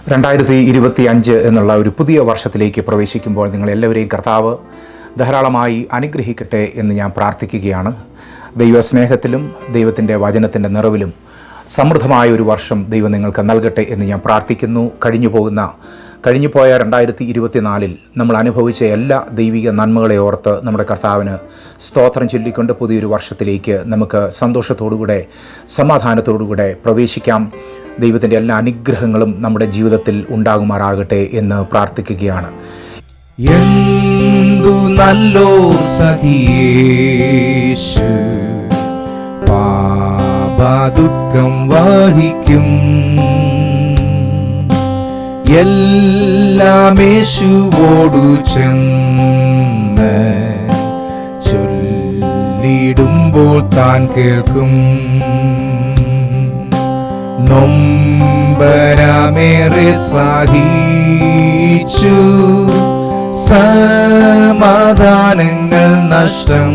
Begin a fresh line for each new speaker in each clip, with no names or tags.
2025 എന്നുള്ള ഒരു പുതിയ വർഷത്തിലേക്ക് പ്രവേശിക്കുമ്പോൾ നിങ്ങളെല്ലാവരെയും കർത്താവ് ധാരാളമായി അനുഗ്രഹിക്കട്ടെ എന്ന് ഞാൻ പ്രാർത്ഥിക്കുകയാണ്. ദൈവസ്നേഹത്തിലും ദൈവത്തിൻ്റെ വചനത്തിൻ്റെ നിറവിലും സമൃദ്ധമായ ഒരു വർഷം ദൈവം നിങ്ങൾക്ക് നൽകട്ടെ എന്ന് ഞാൻ പ്രാർത്ഥിക്കുന്നു. കഴിഞ്ഞുപോയ 2024 നമ്മൾ അനുഭവിച്ച എല്ലാ ദൈവിക നന്മകളെ ഓർത്ത് നമ്മുടെ കർത്താവിന് സ്തോത്രം ചൊല്ലിക്കൊണ്ട് പുതിയൊരു വർഷത്തിലേക്ക് നമുക്ക് സന്തോഷത്തോടുകൂടെ സമാധാനത്തോടുകൂടെ പ്രവേശിക്കാം. ദൈവത്തിൻ്റെ എല്ലാ അനുഗ്രഹങ്ങളും നമ്മുടെ ജീവിതത്തിൽ ഉണ്ടാകുമാറാകട്ടെ എന്ന് പ്രാർത്ഥിക്കുകയാണ്.
എന്തു നല്ലോ സഖിയേശു പാപദുഃഖം വഹിക്കും, എല്ലാം യേശുവോടു ചെന്ന് ചൊല്ലിടുമ്പോൾ താൻ കേൾക്കും. നൊമ്പരമേറെ സഹിച്ചു സമാധാനങ്ങൾ നഷ്ടം,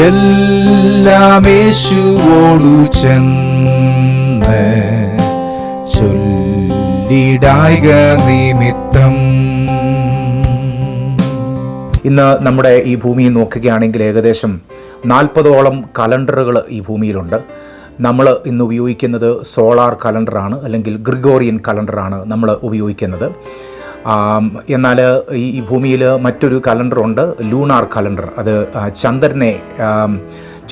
എല്ലാം യേശുവോടു ചെന്ന് ചൊല്ലിടായിക നിമിത്തം.
ഇന്ന് നമ്മുടെ ഈ ഭൂമിയിൽ നോക്കുകയാണെങ്കിൽ ഏകദേശം 40ഓളം കലണ്ടറുകൾ ഈ ഭൂമിയിലുണ്ട്. നമ്മൾ ഇന്ന് ഉപയോഗിക്കുന്നത് സോളാർ കലണ്ടറാണ്, അല്ലെങ്കിൽ ഗ്രിഗോറിയൻ കലണ്ടറാണ് നമ്മൾ ഉപയോഗിക്കുന്നത്. എന്നാൽ ഈ ഭൂമിയിൽ മറ്റൊരു കലണ്ടറുണ്ട്, ലൂണാർ കലണ്ടർ. അത് ചന്ദ്രനെ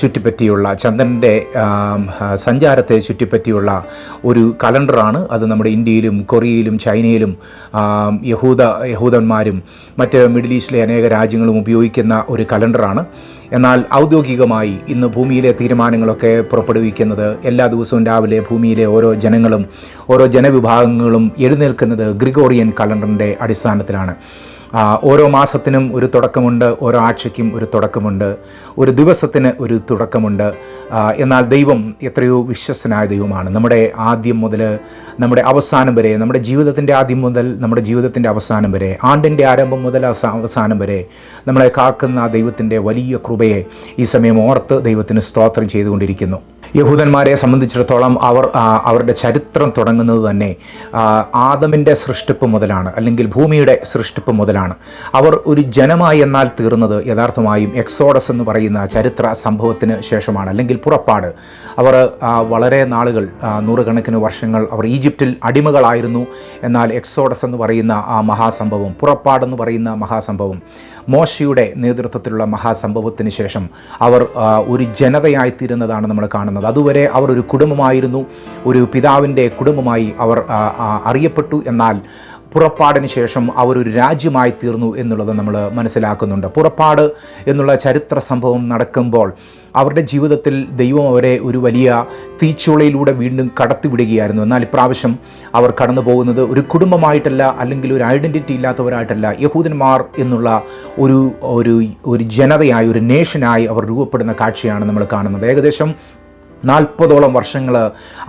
ചുറ്റിപ്പറ്റിയുള്ള, ചന്ദ്രൻ്റെ സഞ്ചാരത്തെ ചുറ്റിപ്പറ്റിയുള്ള ഒരു കലണ്ടറാണ്. അത് നമ്മുടെ ഇന്ത്യയിലും കൊറിയയിലും ചൈനയിലും യഹൂദന്മാരും മറ്റ് മിഡിൽ ഈസ്റ്റിലെ അനേക രാജ്യങ്ങളും ഉപയോഗിക്കുന്ന ഒരു കലണ്ടറാണ്. എന്നാൽ ഔദ്യോഗികമായി ഇന്ന് ഭൂമിയിലെ തീരുമാനങ്ങളൊക്കെ പുറപ്പെടുവിക്കുന്നത് എല്ലാ ദിവസവും രാവിലെ ഭൂമിയിലെ ഓരോ ജനങ്ങളും ഓരോ ജനവിഭാഗങ്ങളും എഴുന്നേൽക്കുന്നത് ഗ്രിഗോറിയൻ കലണ്ടറിൻ്റെ അടിസ്ഥാനത്തിലാണ്. ഓരോ മാസത്തിനും ഒരു തുടക്കമുണ്ട്, ഓരോ ആഴ്ചയ്ക്കും ഒരു തുടക്കമുണ്ട്, ഒരു ദിവസത്തിന് ഒരു തുടക്കമുണ്ട്. എന്നാൽ ദൈവം എത്രയോ വിശ്വസ്തനായ ദൈവമാണ്. നമ്മുടെ ആദ്യം മുതൽ നമ്മുടെ അവസാനം വരെ, നമ്മുടെ ജീവിതത്തിൻ്റെ ആദ്യം മുതൽ നമ്മുടെ ജീവിതത്തിൻ്റെ അവസാനം വരെ, ആണ്ടിൻ്റെ ആരംഭം മുതൽ അവസാനം വരെ നമ്മളെ കാക്കുന്ന ദൈവത്തിൻ്റെ വലിയ കൃപയെ ഈ സമയം ഓർത്ത് ദൈവത്തിന് സ്തോത്രം ചെയ്തുകൊണ്ടിരിക്കുന്നു. യഹൂദന്മാരെ സംബന്ധിച്ചിടത്തോളം അവരുടെ ചരിത്രം തുടങ്ങുന്നത് തന്നെ ആദമിൻ്റെ സൃഷ്ടിപ്പ് മുതലാണ്, അല്ലെങ്കിൽ ഭൂമിയുടെ സൃഷ്ടിപ്പ് മുതലാണ്. അവർ ഒരു ജനമായി എന്നാൽ തീർന്നത് യഥാർത്ഥമായും എക്സോഡസ് എന്ന് പറയുന്ന ചരിത്ര സംഭവത്തിന് ശേഷമാണ്, അല്ലെങ്കിൽ പുറപ്പാട്. അവർ വളരെ നാളുകൾ, നൂറുകണക്കിന് വർഷങ്ങൾ അവർ ഈജിപ്തിൽ അടിമകളായിരുന്നു. എന്നാൽ എക്സോഡസ് എന്ന് പറയുന്ന ആ മഹാസംഭവം, പുറപ്പാടെന്ന് പറയുന്ന മഹാസംഭവം, മോശയുടെ നേതൃത്വത്തിലുള്ള മഹാസംഭവത്തിന് ശേഷം അവർ ഒരു ജനതയായിത്തീരുന്നതാണ് നമ്മൾ കാണുന്നത്. അതുവരെ അവർ ഒരു കുടുംബമായിരുന്നു, ഒരു പിതാവിൻ്റെ കുടുംബമായി അവർ അറിയപ്പെട്ടു. എന്നാൽ പുറപ്പാടിന് ശേഷം അവരൊരു രാജ്യമായി തീർന്നു എന്നുള്ളത് നമ്മൾ മനസ്സിലാക്കുന്നുണ്ട്. പുറപ്പാട് എന്നുള്ള ചരിത്ര സംഭവം നടക്കുമ്പോൾ അവരുടെ ജീവിതത്തിൽ ദൈവം അവരെ ഒരു വലിയ തീച്ചുളയിലൂടെ വീണ്ടും കടത്തിവിടുകയായിരുന്നു. എന്നാൽ ഇപ്രാവശ്യം അവർ കടന്നു പോകുന്നത് ഒരു കുടുംബമായിട്ടല്ല, അല്ലെങ്കിൽ ഒരു ഐഡൻറ്റിറ്റി ഇല്ലാത്തവരായിട്ടല്ല. യഹൂദന്മാർ എന്നുള്ള ഒരു ജനതയായി, ഒരു നേഷനായി അവർ രൂപപ്പെടുന്ന കാഴ്ചയാണ് നമ്മൾ കാണുന്നത്. ഏകദേശം 40ഓളം വർഷങ്ങൾ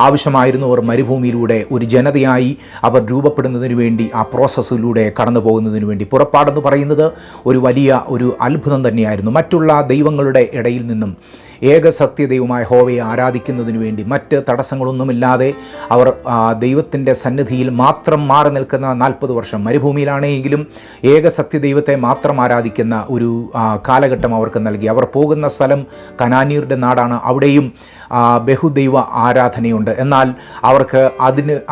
ആവശ്യമായിരുന്നു അവർ മരുഭൂമിയിലൂടെ ഒരു ജനതയായി അവർ രൂപപ്പെടുന്നതിന് വേണ്ടി, ആ പ്രോസസ്സിലൂടെ കടന്നു പോകുന്നതിന് വേണ്ടി. പുറപ്പാടെന്ന് പറയുന്നത് ഒരു വലിയ ഒരു അത്ഭുതം തന്നെയായിരുന്നു. മറ്റുള്ള ദൈവങ്ങളുടെ ഇടയിൽ നിന്നും ഏക സത്യദൈവമായ ഹോവയെ ആരാധിക്കുന്നതിന് വേണ്ടി മറ്റ് തടസ്സങ്ങളൊന്നുമില്ലാതെ അവർ ദൈവത്തിൻ്റെ സന്നിധിയിൽ മാത്രം മാറി നിൽക്കുന്ന 40 വർഷം, മരുഭൂമിയിലാണെങ്കിലും ഏക സത്യദൈവത്തെ മാത്രം ആരാധിക്കുന്ന ഒരു കാലഘട്ടം അവർക്ക് നൽകി. അവർ പോകുന്ന സ്ഥലം കനാനീയരുടെ നാടാണ്. അവിടെയും ബഹുദൈവ ആരാധനയുണ്ട്. എന്നാൽ അവർക്ക്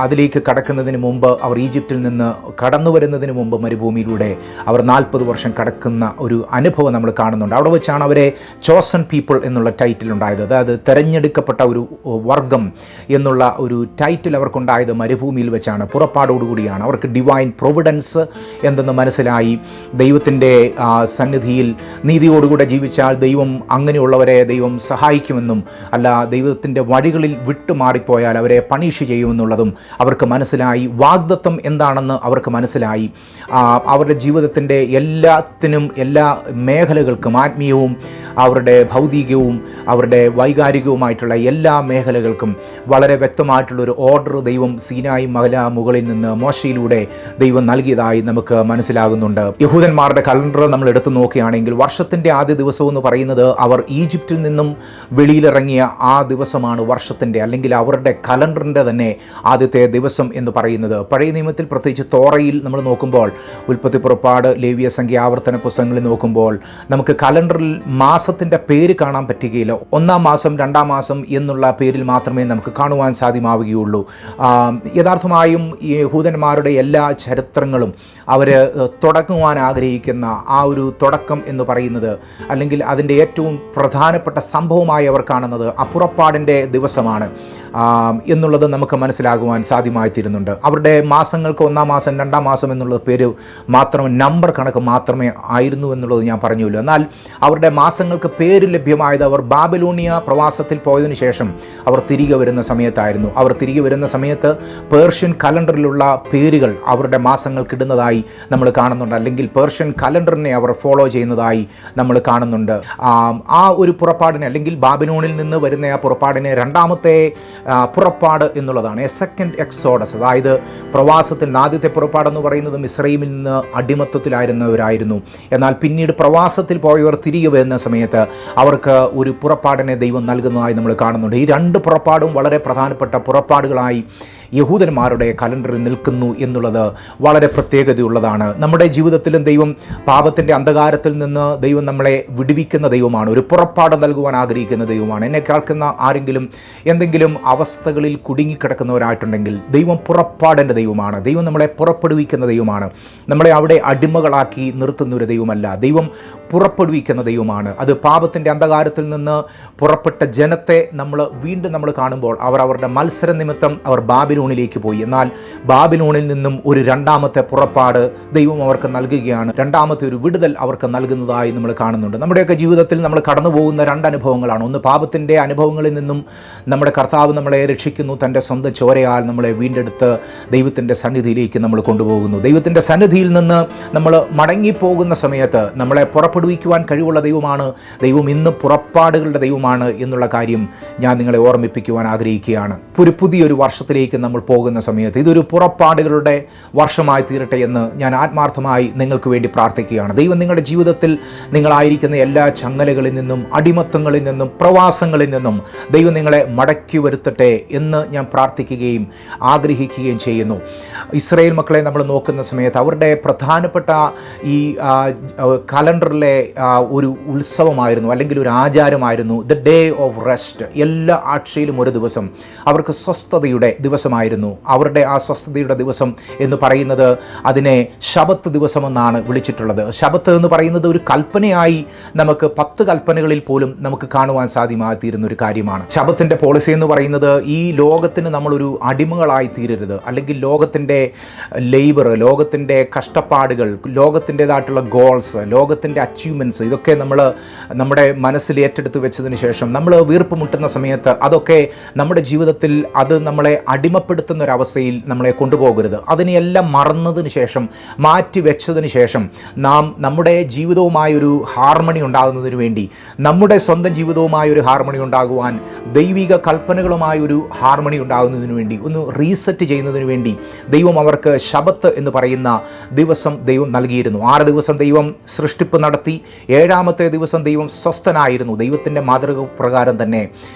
അതിലേക്ക് കടക്കുന്നതിന് മുമ്പ്, അവർ ഈജിപ്തിൽ നിന്ന് കടന്നു വരുന്നതിന് മുമ്പ് മരുഭൂമിയിലൂടെ അവർ 40 വർഷം കടക്കുന്ന ഒരു അനുഭവം നമ്മൾ കാണുന്നുണ്ട്. അവിടെ വെച്ചാണ് അവരെ ചോസൺ പീപ്പിൾ എന്നുള്ള ടൈറ്റിൽ ഉണ്ടായത്. അതായത് തിരഞ്ഞെടുക്കപ്പെട്ട ഒരു വർഗം എന്നുള്ള ഒരു ടൈറ്റിൽ അവർക്കുണ്ടായത് മരുഭൂമിയിൽ വെച്ചാണ്, പുറപ്പാടോടുകൂടിയാണ്. അവർക്ക് ഡിവൈൻ പ്രൊവിഡൻസ് എന്തെന്ന് മനസ്സിലായി. ദൈവത്തിൻ്റെ സന്നിധിയിൽ നീതിയോടുകൂടെ ജീവിച്ചാൽ ദൈവം അങ്ങനെയുള്ളവരെ ദൈവം സഹായിക്കുമെന്നും, അല്ല ദൈവത്തിൻ്റെ വഴികളിൽ വിട്ടുമാറിപ്പോയാൽ അവരെ പണിഷ് ചെയ്യുമെന്നുള്ളതും അവർക്ക് മനസ്സിലായി. വാഗ്ദത്തം എന്താണെന്ന് അവർക്ക് മനസ്സിലായി. അവരുടെ ജീവിതത്തിൻ്റെ എല്ലാ മേഖലകൾക്കും, ആത്മീയവും അവരുടെ ഭൗതികവും അവരുടെ വൈകാരികവുമായിട്ടുള്ള എല്ലാ മേഖലകൾക്കും വളരെ വ്യക്തമായിട്ടുള്ളൊരു ഓർഡർ ദൈവം സീനായി മുകളിൽ നിന്ന് മോശയിലൂടെ ദൈവം നൽകിയതായി നമുക്ക് മനസ്സിലാകുന്നുണ്ട്. യഹൂദന്മാരുടെ കലണ്ടർ നമ്മൾ എടുത്തു നോക്കുകയാണെങ്കിൽ വർഷത്തിൻ്റെ ആദ്യ ദിവസം എന്ന് പറയുന്നത് അവർ ഈജിപ്തിൽ നിന്നും വെളിയിലിറങ്ങിയ ആ ദിവസമാണ് വർഷത്തിൻ്റെ, അല്ലെങ്കിൽ അവരുടെ കലണ്ടറിൻ്റെ തന്നെ ആദ്യത്തെ ദിവസം എന്ന് പറയുന്നത്. പഴയ നിയമത്തിൽ പ്രത്യേകിച്ച് തോറയിൽ നമ്മൾ നോക്കുമ്പോൾ, ഉൽപ്പത്തി, പുറപ്പാട്, ലേവ്യ, സംഖ്യ, ആവർത്തന പുസ്തകങ്ങളിൽ നോക്കുമ്പോൾ നമുക്ക് കലണ്ടറിൽ മാസത്തിൻ്റെ പേര് കാണാൻ പറ്റുകയില്ല. 1-ാം മാസം 2-ാം മാസം എന്നുള്ള പേരിൽ മാത്രമേ നമുക്ക് കാണുവാൻ സാധ്യമാവുകയുള്ളൂ. യഥാർത്ഥമായും ഈ യഹൂദന്മാരുടെ എല്ലാ ചരിത്രങ്ങളും അവർ തുടങ്ങുവാൻ ആഗ്രഹിക്കുന്ന ആ ഒരു തുടക്കം എന്ന് പറയുന്നത്, അല്ലെങ്കിൽ അതിൻ്റെ ഏറ്റവും പ്രധാനപ്പെട്ട സംഭവമായി അവർ കാണുന്നത് പുറപ്പാടിൻ്റെ ദിവസമാണ് എന്നുള്ളത് നമുക്ക് മനസ്സിലാകുവാൻ സാധ്യമായിത്തീരുന്നുണ്ട്. അവരുടെ മാസങ്ങൾക്ക് 1-ാം മാസം 2-ാം മാസം എന്നുള്ള പേര് മാത്രമേ, നമ്പർ കണക്ക് മാത്രമേ ആയിരുന്നു എന്നുള്ളത് ഞാൻ പറഞ്ഞുള്ളൂ. എന്നാൽ അവരുടെ മാസങ്ങൾക്ക് പേര് ലഭ്യമായത് അവർ ബാബിലോണിയ പ്രവാസത്തിൽ പോയതിനു ശേഷം അവർ തിരികെ വരുന്ന സമയത്തായിരുന്നു. അവർ തിരികെ വരുന്ന സമയത്ത് പേർഷ്യൻ കലണ്ടറിലുള്ള പേരുകൾ അവരുടെ മാസങ്ങൾക്കിടുന്നതായി നമ്മൾ കാണുന്നുണ്ട്, അല്ലെങ്കിൽ പേർഷ്യൻ കലണ്ടറിനെ അവർ ഫോളോ ചെയ്യുന്നതായി നമ്മൾ കാണുന്നുണ്ട്. ആ ഒരു പുറപ്പാടിനെ, അല്ലെങ്കിൽ ബാബിലോണിൽ നിന്ന് വരുന്ന ആ പുറപ്പാടിനെ 2ാമത്തെ പുറപ്പാട് എന്നുള്ളതാണ്, സെക്കൻഡ് എക്സോഡസ്. അതായത് പ്രവാസത്തിൽ ആദ്യത്തെ പുറപ്പാടെന്ന് പറയുന്നത് മിസ്രൈമിൽ നിന്ന് അടിമത്തത്തിലായിരുന്നവരായിരുന്നു. എന്നാൽ പിന്നീട് പ്രവാസത്തിൽ പോയവർ തിരികെ വരുന്ന സമയത്ത് അവർക്ക് ഒരു പുറപ്പാടിനെ ദൈവം നൽകുന്നതായി നമ്മൾ കാണുന്നുണ്ട്. ഈ 2 പുറപ്പാടും വളരെ പ്രധാനപ്പെട്ട പുറപ്പാടുകളായി യഹൂദന്മാരുടെ കലണ്ടറിൽ നിൽക്കുന്നു എന്നുള്ളത് വളരെ പ്രത്യേകതയുള്ളതാണ്. നമ്മുടെ ജീവിതത്തിലും ദൈവം പാപത്തിൻ്റെ അന്ധകാരത്തിൽ നിന്ന് ദൈവം നമ്മളെ വിടുവിക്കുന്ന ദൈവമാണ്, ഒരു പുറപ്പാട് നൽകുവാൻ ആഗ്രഹിക്കുന്ന ദൈവമാണ്. എന്നെ കേൾക്കുന്ന ആരെങ്കിലും എന്തെങ്കിലും അവസ്ഥകളിൽ കുടുങ്ങിക്കിടക്കുന്നവരായിട്ടുണ്ടെങ്കിൽ ദൈവം പുറപ്പാടിൻ്റെ ദൈവമാണ്. ദൈവം നമ്മളെ പുറപ്പെടുവിക്കുന്ന ദൈവമാണ്. നമ്മളെ അവിടെ അടിമകളാക്കി നിർത്തുന്ന ഒരു ദൈവമല്ല. ദൈവം പുറപ്പെടുവിക്കുന്ന ദൈവമാണ്. അത് പാപത്തിൻ്റെ അന്ധകാരത്തിൽ നിന്ന് പുറപ്പെട്ട ജനത്തെ വീണ്ടും നമ്മൾ കാണുമ്പോൾ അവരുടെ മത്സര നിമിത്തം അവർ ബാബിലോണിലേക്ക് പോയി. എന്നാൽ ബാബിലോണിൽ നിന്നും ഒരു 2ാമത്തെ പുറപ്പാട് ദൈവം അവർക്ക് നൽകുകയാണ്. 2ാമത്തെ ഒരു വിടുതൽ അവർക്ക് നൽകുന്നതായി നമ്മൾ കാണുന്നുണ്ട്. നമ്മുടെയൊക്കെ ജീവിതത്തിൽ നമ്മൾ കടന്നു പോകുന്ന 2 അനുഭവങ്ങളാണ്. ഒന്ന്, പാപത്തിൻ്റെ അനുഭവങ്ങളിൽ നിന്നും നമ്മുടെ കർത്താവ് നമ്മളെ രക്ഷിക്കുന്നു, തൻ്റെ സ്വന്തം ചോരയാൽ നമ്മളെ വീണ്ടെടുത്ത് ദൈവത്തിൻ്റെ സന്നിധിയിലേക്ക് നമ്മൾ കൊണ്ടുപോകുന്നു. ദൈവത്തിൻ്റെ സന്നിധിയിൽ നിന്ന് നമ്മൾ മടങ്ങിപ്പോകുന്ന സമയത്ത് നമ്മളെ പുറപ്പെടുവിക്കുവാൻ കഴിവുള്ള ദൈവമാണ്. ദൈവം ഇന്ന് പുറപ്പാടുകളുടെ ദൈവമാണ് എന്നുള്ള കാര്യം ഞാൻ നിങ്ങളെ ഓർമ്മിപ്പിക്കുവാൻ ആഗ്രഹിക്കുകയാണ്. ഒരു പുതിയൊരു വർഷത്തിലേക്ക് നമ്മൾ പോകുന്ന സമയത്ത് ഇതൊരു പുറപ്പാടുകളുടെ വർഷമായി തീരട്ടെ എന്ന് ഞാൻ ആത്മാർത്ഥമായി നിങ്ങൾക്ക് വേണ്ടി പ്രാർത്ഥിക്കുകയാണ്. ദൈവം നിങ്ങളുടെ ജീവിതത്തിൽ നിങ്ങളായിരിക്കുന്ന എല്ലാ ചങ്ങലകളിൽ നിന്നും, അടിമത്തങ്ങളിൽ നിന്നും, പ്രവാസങ്ങളിൽ നിന്നും ദൈവം നിങ്ങളെ മടക്കി വരുത്തട്ടെ എന്ന് ഞാൻ പ്രാർത്ഥിക്കുകയും ആഗ്രഹിക്കുകയും ചെയ്യുന്നു. ഇസ്രായേൽ മക്കളെ നമ്മൾ നോക്കുന്ന സമയത്ത് അവരുടെ പ്രധാനപ്പെട്ട ഈ കലണ്ടറിലെ ഒരു ഉത്സവമായിരുന്നു, അല്ലെങ്കിൽ ഒരു ആചാരമായിരുന്നു ദ ഡേ ഓഫ് റെസ്റ്റ്. എല്ലാ ആഴ്ചയിലും ഒരു ദിവസം അവർക്ക് സ്വസ്ഥതയുടെ ദിവസമായിരുന്നു. അവരുടെ ആ സ്വസ്ഥതയുടെ ദിവസം എന്ന് പറയുന്നത് അതിനെ ശബത്ത് ദിവസമെന്നാണ് വിളിച്ചിട്ടുള്ളത്. ശബത്ത് എന്ന് പറയുന്നത് ഒരു കൽപ്പനയായി നമുക്ക് 10 കൽപ്പനകളിൽ പോലും നമുക്ക് കാണുവാൻ സാധ്യമായിത്തീരുന്ന ഒരു കാര്യമാണ്. ശബത്തിൻ്റെ പോളിസി എന്ന് പറയുന്നത് ഈ ലോകത്തിന് നമ്മളൊരു അടിമകളായി തീരരുത്, അല്ലെങ്കിൽ ലോകത്തിൻ്റെ ലേബർ, ലോകത്തിൻ്റെ കഷ്ടപ്പാടുകൾ, ലോകത്തിൻ്റെതായിട്ടുള്ള ഗോൾസ്, ലോകത്തിൻ്റെ അച്ചീവ്മെൻറ്റ്സ്, ഇതൊക്കെ നമ്മൾ നമ്മുടെ മനസ്സിൽ ഏറ്റെടുത്ത് വെച്ചതിന് ശേഷം നമ്മൾ വീർപ്പ് മുട്ടുന്ന സമയത്ത് അതൊക്കെ നമ്മുടെ ജീവിതത്തിൽ അത് നമ്മളെ അടിമപ്പെടുത്തുന്ന ഒരവസ്ഥയിൽ നമ്മളെ കൊണ്ടുപോകരുത്. അതിനെയെല്ലാം മറന്നതിന് ശേഷം, മാറ്റി വെച്ചതിന് ശേഷം നാം നമ്മുടെ ജീവിതവുമായൊരു ഹാർമണി ഉണ്ടാകുന്നതിന് വേണ്ടി, നമ്മുടെ സ്വന്തം ജീവിതവുമായൊരു ഹാർമണി ഉണ്ടാകുവാൻ, ദൈവിക കൽപ്പനകളുമായൊരു ഹാർമണി ഉണ്ടാകുന്നതിന് വേണ്ടി, ഒന്ന് റീസെറ്റ് ചെയ്യുന്നതിന് വേണ്ടി ദൈവം അവർക്ക് ശബത്ത് എന്ന് പറയുന്ന ദിവസം ദൈവം നൽകിയിരുന്നു. 6 ദിവസം ദൈവം സൃഷ്ടിപ്പ് നടത്തി, 7ാമത്തെ ദിവസം ദൈവം സ്വസ്ഥനായിരുന്നു. ദൈവത്തിൻ്റെ മാതൃക പ്രകാരം തന്നെ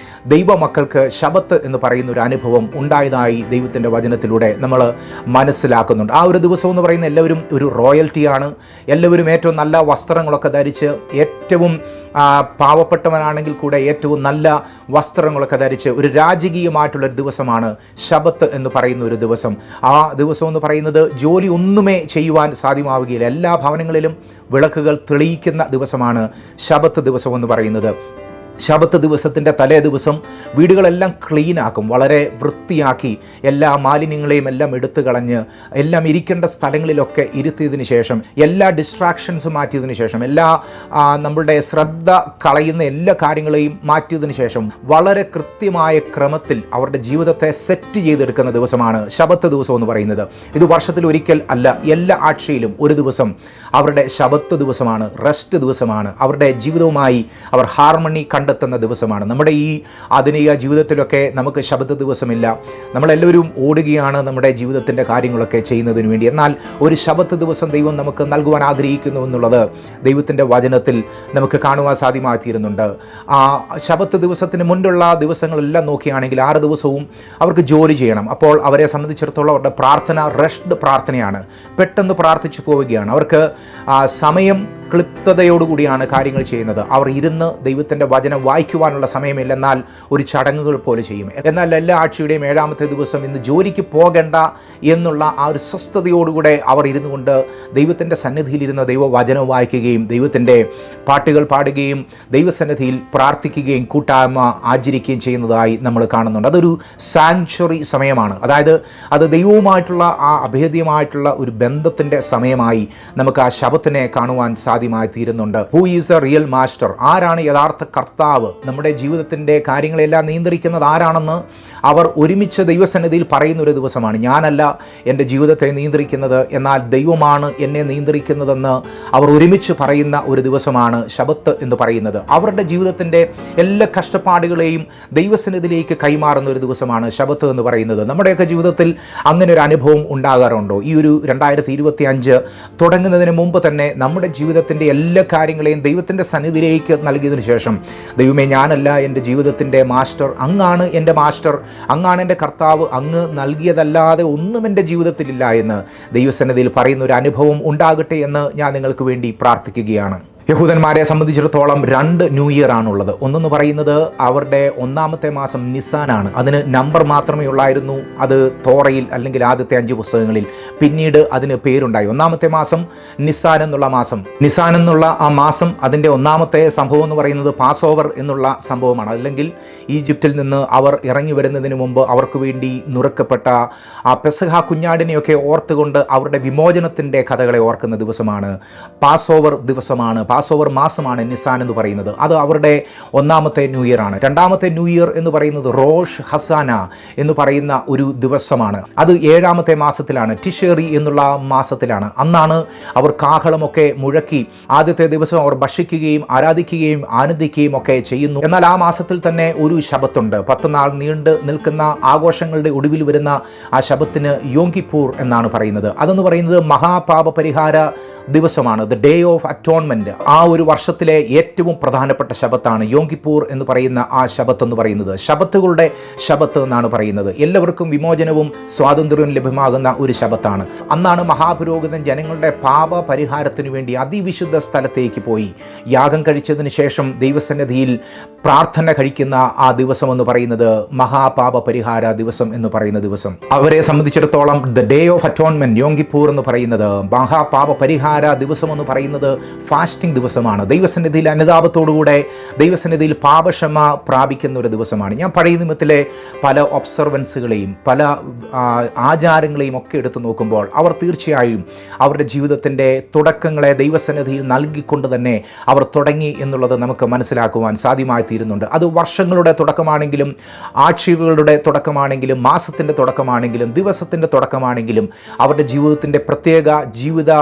ദൈവമക്കൾക്ക് ശബത്ത് എന്ന് പറയുന്ന ഒരു അനുഭവം ഉണ്ടായതായി ദൈവത്തിൻ്റെ വചനത്തിലൂടെ നമ്മൾ മനസ്സിലാക്കുന്നുണ്ട്. ആ ഒരു ദിവസം എന്ന് പറയുന്ന എല്ലാവരും ഒരു റോയൽറ്റിയാണ്. എല്ലാവരും ഏറ്റവും നല്ല വസ്ത്രങ്ങളൊക്കെ ധരിച്ച്, ഏറ്റവും പാവപ്പെട്ടവനാണെങ്കിൽ കൂടെ ഏറ്റവും നല്ല വസ്ത്രങ്ങളൊക്കെ ധരിച്ച് ഒരു രാജകീയമായിട്ടുള്ളൊരു ദിവസമാണ് ശബത്ത് എന്ന് പറയുന്ന ഒരു ദിവസം. ആ ദിവസം എന്ന് പറയുന്നത് ജോലി ഒന്നുമേ ചെയ്യുവാൻ സാധ്യമാവുകയില്ല. എല്ലാ ഭവനങ്ങളിലും വിളക്കുകൾ തെളിയിക്കുന്ന ദിവസമാണ് ശബത്ത് ദിവസം എന്ന് പറയുന്നത്. ശബത്ത് ദിവസത്തിൻ്റെ തലേ ദിവസം വീടുകളെല്ലാം ക്ലീനാക്കും, വളരെ വൃത്തിയാക്കി എല്ലാ മാലിന്യങ്ങളെയും എല്ലാം എടുത്തു കളഞ്ഞ് എല്ലാം ഇരിക്കേണ്ട സ്ഥലങ്ങളിലൊക്കെ ഇരുത്തിയതിന് ശേഷം, എല്ലാ ഡിസ്ട്രാക്ഷൻസും മാറ്റിയതിന് ശേഷം, എല്ലാ നമ്മളുടെ ശ്രദ്ധ കളയുന്ന എല്ലാ കാര്യങ്ങളെയും മാറ്റിയതിന് ശേഷം വളരെ കൃത്യമായ ക്രമത്തിൽ അവരുടെ ജീവിതത്തെ സെറ്റ് ചെയ്തെടുക്കുന്ന ദിവസമാണ് ശബത്ത് ദിവസം എന്ന് പറയുന്നത്. ഇത് വർഷത്തിൽ ഒരിക്കൽ അല്ല, എല്ലാ ആഴ്ചയിലും ഒരു ദിവസം അവരുടെ ശബത്ത് ദിവസമാണ്, റെസ്റ്റ് ദിവസമാണ്. അവരുടെ ജീവിതവുമായി അവർ ഹാർമണി കണ്ടെത്തുന്ന ദിവസമാണ്. നമ്മുടെ ഈ ആധുനിക ജീവിതത്തിലൊക്കെ നമുക്ക് ശബത്ത് ദിവസമില്ല. നമ്മളെല്ലാവരും ഓടുകയാണ് നമ്മുടെ ജീവിതത്തിൻ്റെ കാര്യങ്ങളൊക്കെ ചെയ്യുന്നതിന് വേണ്ടി. എന്നാൽ ഒരു ശബത്ത് ദിവസം ദൈവം നമുക്ക് നൽകുവാൻ ആഗ്രഹിക്കുന്നു എന്നുള്ളത് ദൈവത്തിൻ്റെ വചനത്തിൽ നമുക്ക് കാണുവാൻ സാധ്യമായിത്തീരുന്നുണ്ട്. ആ ശബത്ത് ദിവസത്തിന് മുൻപുള്ള ദിവസങ്ങളെല്ലാം നോക്കുകയാണെങ്കിൽ 6 ദിവസവും അവർക്ക് ജോലി ചെയ്യണം. അപ്പോൾ അവരെ സംബന്ധിച്ചിടത്തോളം അവരുടെ പ്രാർത്ഥന റെസ്റ്റ് പ്രാർത്ഥനയാണ്. പെട്ടെന്ന് പ്രാർത്ഥിച്ചു പോവുകയാണ്. അവർക്ക് സമയം ക്ലിപ്തതയോടുകൂടിയാണ് കാര്യങ്ങൾ ചെയ്യുന്നത്. അവർ ഇരുന്ന് ദൈവത്തിൻ്റെ വചനം വായിക്കുവാനുള്ള സമയമില്ല, എന്നാൽ ഒരു ചടങ്ങുകൾ പോലെ ചെയ്യും. എന്നാൽ എല്ലാ ആഴ്ചയുടെയും 7ാമത്തെ ദിവസം ഇന്ന് ജോലിക്ക് പോകണ്ട എന്നുള്ള ആ ഒരു സ്വസ്ഥതയോടുകൂടെ അവർ ഇരുന്നു കൊണ്ട് ദൈവത്തിൻ്റെ സന്നിധിയിലിരുന്ന് ദൈവവചനം വായിക്കുകയും ദൈവത്തിൻ്റെ പാട്ടുകൾ പാടുകയും ദൈവസന്നിധിയിൽ പ്രാർത്ഥിക്കുകയും കൂട്ടായ്മ ആചരിക്കുകയും ചെയ്യുന്നതായി നമ്മൾ കാണുന്നുണ്ട്. അതൊരു സാങ്ച്വറി സമയമാണ്. അതായത് അത് ദൈവവുമായിട്ടുള്ള ആ അഭേദ്യമായിട്ടുള്ള ഒരു ബന്ധത്തിൻ്റെ സമയമായി നമുക്ക് ആ ശബത്തിനെ കാണുവാൻ സാധിമായി തീരുന്നുണ്ട്. Who is a real master? ആരാണ് യഥാർത്ഥ കർത്താവ്? നമ്മുടെ ജീവിതത്തിൻ്റെ കാര്യങ്ങളെല്ലാം നിയന്ത്രിക്കുന്നത് ആരാണെന്ന് അവർ ഒരുമിച്ച് ദൈവസന്നിധിയിൽ പറയുന്ന ഒരു ദിവസമാണ്. ഞാനല്ല എൻ്റെ ജീവിതത്തെ നിയന്ത്രിക്കുന്നത്, എന്നാൽ ദൈവമാണ് എന്നെ നിയന്ത്രിക്കുന്നതെന്ന് അവർ ഒരുമിച്ച് പറയുന്ന ഒരു ദിവസമാണ് ശബത്ത് എന്ന് പറയുന്നത്. അവരുടെ ജീവിതത്തിൻ്റെ എല്ലാ കഷ്ടപ്പാടുകളെയും ദൈവസന്നിധിയിലേക്ക് കൈമാറുന്ന ഒരു ദിവസമാണ് ശബത്ത് എന്ന് പറയുന്നത്. നമ്മുടെയൊക്കെ ജീവിതത്തിൽ അങ്ങനെ ഒരു അനുഭവം ഉണ്ടാകാറുണ്ടോ? ഈ ഒരു 2025 തുടങ്ങുന്നതിന് മുമ്പ് തന്നെ നമ്മുടെ ജീവിതത്തിൻ്റെ എല്ലാ കാര്യങ്ങളെയും ദൈവത്തിൻ്റെ സന്നിധിയിലേക്ക് നൽകിയതിനു ശേഷം, ദൈവമേ, ഞാനല്ല എൻ്റെ ജീവിതത്തിൻ്റെ മാസ്റ്റർ, അങ്ങാണ് എൻ്റെ മാസ്റ്റർ, അങ്ങാണ് എൻ്റെ കർത്താവ്, അങ്ങ് നൽകിയതല്ലാതെ ഒന്നും എൻ്റെ ജീവിതത്തിലില്ല എന്ന് ദൈവസന്നിധിയിൽ പറയുന്ന ഒരു അനുഭവം ഉണ്ടാകട്ടെ എന്ന് ഞാൻ നിങ്ങൾക്ക് വേണ്ടി പ്രാർത്ഥിക്കുകയാണ്. യഹൂദന്മാരെ സംബന്ധിച്ചിടത്തോളം 2 ന്യൂ ഇയർ ആണുള്ളത്. ഒന്നെന്ന് പറയുന്നത് അവരുടെ 1ാമത്തെ മാസം നിസാനാണ്. അതിന് നമ്പർ മാത്രമേ ഉള്ളായിരുന്നു. അത് തോറയിൽ അല്ലെങ്കിൽ ആദ്യത്തെ 5 പുസ്തകങ്ങളിൽ. പിന്നീട് അതിന് പേരുണ്ടായി. 1ാമത്തെ മാസം നിസാൻ എന്നുള്ള മാസം. നിസാൻ എന്നുള്ള ആ മാസം, അതിൻ്റെ 1ാമത്തെ സംഭവം എന്ന് പറയുന്നത് പാസ് ഓവർ എന്നുള്ള സംഭവമാണ്. അല്ലെങ്കിൽ ഈജിപ്തിൽ നിന്ന് അവർ ഇറങ്ങി വരുന്നതിന് മുമ്പ് അവർക്ക് വേണ്ടി നുറുക്കപ്പെട്ട ആ പെസഹ കുഞ്ഞാടിനെയൊക്കെ ഓർത്തുകൊണ്ട് അവരുടെ വിമോചനത്തിൻ്റെ കഥകളെ ഓർക്കുന്ന ദിവസമാണ്. പാസ് ഓവർ ദിവസമാണ്, പാസ് ഓവർ മാസമാണ് നിസാൻ എന്ന് പറയുന്നത്. അത് അവരുടെ 1ാമത്തെ ന്യൂ ഇയർ ആണ്. 2ാമത്തെ ന്യൂ ഇയർ എന്ന് പറയുന്നത് റോഷ് ഹസാന എന്ന് പറയുന്ന ഒരു ദിവസമാണ്. അത് 7ാമത്തെ മാസത്തിലാണ്, ടിഷേറി എന്നുള്ള മാസത്തിലാണ്. അന്നാണ് അവർ കാഹളമൊക്കെ മുഴക്കി ആദ്യത്തെ ദിവസം അവർ ഭക്ഷിക്കുകയും ആരാധിക്കുകയും ആനന്ദിക്കുകയും ഒക്കെ ചെയ്യുന്നു. എന്നാൽ ആ മാസത്തിൽ തന്നെ ഒരു ശബത്തുണ്ട്. 10 നാൾ നീണ്ടു നിൽക്കുന്ന ആഘോഷങ്ങളുടെ ഒടുവിൽ വരുന്ന ആ ശബത്തിന് യോം കിപ്പൂർ എന്നാണ് പറയുന്നത്. അതെന്ന് പറയുന്നത് മഹാപാപ പരിഹാര ദിവസമാണ്. The day of atonement. ആ ഒരു വർഷത്തിലെ ഏറ്റവും പ്രധാനപ്പെട്ട ശബത്താണ് യോം കിപ്പൂർ എന്ന് പറയുന്ന ആ ശബത്ത് എന്ന് പറയുന്നത്. ശബത്തുകളുടെ ശബത്ത് എന്നാണ് പറയുന്നത്. എല്ലാവർക്കും വിമോചനവും സ്വാതന്ത്ര്യവും ലഭ്യമാകുന്ന ഒരു ശബത്താണ്. അന്നാണ് മഹാപുരോഹിതൻ ജനങ്ങളുടെ പാപ പരിഹാരത്തിനു വേണ്ടി അതിവിശുദ്ധ സ്ഥലത്തേക്ക് പോയി യാഗം കഴിച്ചതിന് ശേഷം ദൈവസന്നിധിയിൽ പ്രാർത്ഥന കഴിക്കുന്ന ആ ദിവസം എന്ന് പറയുന്നത് മഹാപാപ പരിഹാര ദിവസം എന്ന് പറയുന്ന ദിവസം. അവരെ സംബന്ധിച്ചിടത്തോളം the day of atonement, യോം Kippur എന്ന് പറയുന്നത്, മഹാപാപ പരിഹാര ദിവസം എന്ന് പറയുന്നത് ഫാസ്റ്റിംഗ് ദിവസമാണ്. ദൈവസന്നിധിയിൽ അനുതാപത്തോടുകൂടെ ദൈവസന്നിധിയിൽ പാപക്ഷമ പ്രാപിക്കുന്ന ഒരു ദിവസമാണ്. ഞാൻ പഴയ നിയമത്തിലെ പല ഒബ്സർവൻസുകളെയും പല ആചാരങ്ങളെയും ഒക്കെ എടുത്തു നോക്കുമ്പോൾ അവർ തീർച്ചയായും അവരുടെ ജീവിതത്തിൻ്റെ തുടക്കങ്ങളെ ദൈവസന്നിധിയിൽ നൽകിക്കൊണ്ട് തന്നെ അവർ തുടങ്ങി എന്നുള്ളത് നമുക്ക് മനസ്സിലാക്കുവാൻ സാധ്യമായി തീരുന്നുണ്ട്. അത് വർഷങ്ങളുടെ തുടക്കമാണെങ്കിലും ആഴ്ചകളുടെ തുടക്കമാണെങ്കിലും മാസത്തിൻ്റെ തുടക്കമാണെങ്കിലും ദിവസത്തിൻ്റെ തുടക്കമാണെങ്കിലും അവരുടെ ജീവിതത്തിൻ്റെ പ്രത്യേക ജീവിത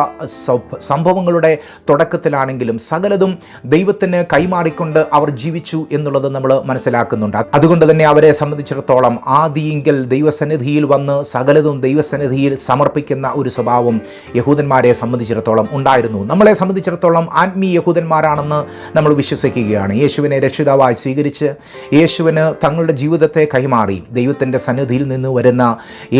സംഭവങ്ങളുടെ തുടക്കത്തിലാണെങ്കിലും സകലതും ദൈവത്തിന് കൈമാറിക്കൊണ്ട് അവർ ജീവിച്ചു എന്നുള്ളത് നമ്മൾ മനസ്സിലാക്കുന്നുണ്ട്. അതുകൊണ്ട് തന്നെ അവരെ സംബന്ധിച്ചിടത്തോളം ആദിയെങ്കിൽ ദൈവസന്നിധിയിൽ വന്ന് സകലതും ദൈവസന്നിധിയിൽ സമർപ്പിക്കുന്ന ഒരു സ്വഭാവം യഹൂദന്മാരെ സംബന്ധിച്ചിടത്തോളം ഉണ്ടായിരുന്നു. നമ്മളെ സംബന്ധിച്ചിടത്തോളം ആത്മീയ യഹൂദന്മാരാണെന്ന് നമ്മൾ വിശ്വസിക്കുകയാണ്. യേശുവിനെ രക്ഷിതാവായി സ്വീകരിച്ച് യേശുവിന് തങ്ങളുടെ ജീവിതത്തെ കൈമാറി ദൈവത്തിൻ്റെ സന്നിധിയിൽ നിന്ന് വരുന്ന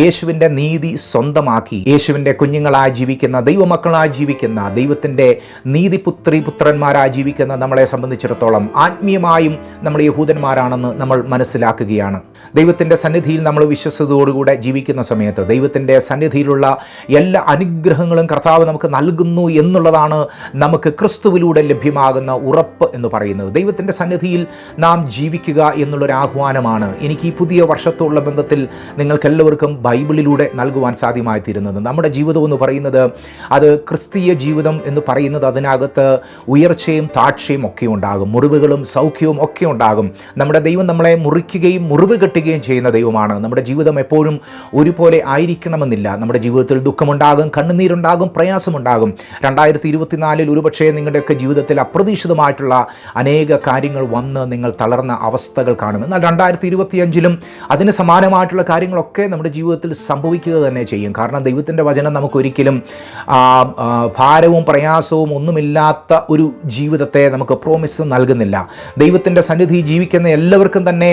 യേശുവിൻ്റെ നീതി സ്വന്തമാക്കി യേശുവിൻ്റെ കുഞ്ഞുങ്ങളായി ജീവിക്കുന്ന ദൈവമക്കളായി ജീവിക്കുന്ന ദൈവത്തിൻ്റെ നീതിപുത്രി പുത്രന്മാരായി ജീവിക്കുന്ന നമ്മളെ സംബന്ധിച്ചിടത്തോളം ആത്മീയമായും നമ്മൾ യഹൂദന്മാരാണെന്ന് നമ്മൾ മനസ്സിലാക്കുകയാണ്. ദൈവത്തിൻ്റെ സന്നിധിയിൽ നമ്മൾ വിശ്വസ്തയോടുകൂടെ ജീവിക്കുന്ന സമയത്ത് ദൈവത്തിൻ്റെ സന്നിധിയിലുള്ള എല്ലാ അനുഗ്രഹങ്ങളും കർത്താവ് നമുക്ക് നൽകുന്നു എന്നുള്ളതാണ് നമുക്ക് ക്രിസ്തുവിലൂടെ ലഭ്യമാകുന്ന ഉറപ്പ് എന്ന് പറയുന്നത്. ദൈവത്തിൻ്റെ സന്നിധിയിൽ നാം ജീവിക്കുക എന്നുള്ളൊരു ആഹ്വാനമാണ് എനിക്ക് ഈ പുതിയ വർഷത്തോടുള്ള ബന്ധത്തിൽ നിങ്ങൾക്കെല്ലാവർക്കും ബൈബിളിലൂടെ നൽകുവാൻ സാധ്യമായി തീരുന്നത്. നമ്മുടെ ജീവിതം എന്ന് പറയുന്നത് അത് ക്രിസ്തീയ ജീവിതം എന്ന് പറയുന്നത് അതിനകത്ത് ഉയർച്ചയും താഴ്ചയും ഒക്കെ ഉണ്ടാകും, മുറിവുകളും സൗഖ്യവും ഒക്കെ ഉണ്ടാകും. നമ്മുടെ ദൈവം നമ്മളെ മുറിക്കുകയും മുറിവ് കെട്ടുകയും ചെയ്യുന്ന ദൈവമാണ്. നമ്മുടെ ജീവിതം എപ്പോഴും ഒരുപോലെ ആയിരിക്കണമെന്നില്ല. നമ്മുടെ ജീവിതത്തിൽ ദുഃഖമുണ്ടാകും, കണ്ണുനീരുണ്ടാകും, പ്രയാസമുണ്ടാകും. 2024 ഒരുപക്ഷേ നിങ്ങളുടെയൊക്കെ ജീവിതത്തിൽ അപ്രതീക്ഷിതമായിട്ടുള്ള അനേക കാര്യങ്ങൾ വന്ന് നിങ്ങൾ തളർന്ന അവസ്ഥകൾ കാണും. എന്നാൽ 2025 അതിന് സമാനമായിട്ടുള്ള കാര്യങ്ങളൊക്കെ നമ്മുടെ ജീവിതത്തിൽ സംഭവിക്കുക തന്നെ ചെയ്യും. കാരണം ദൈവത്തിൻ്റെ വചനം നമുക്കൊരിക്കലും ഭാരവും പ്രയാസവും ഒന്നുമില്ലാത്ത ഒരു ജീവിതത്തെ നമുക്ക് പ്രോമിസ് നൽകുന്നില്ല. ദൈവത്തിൻ്റെ സന്നിധി ജീവിക്കുന്ന എല്ലാവർക്കും തന്നെ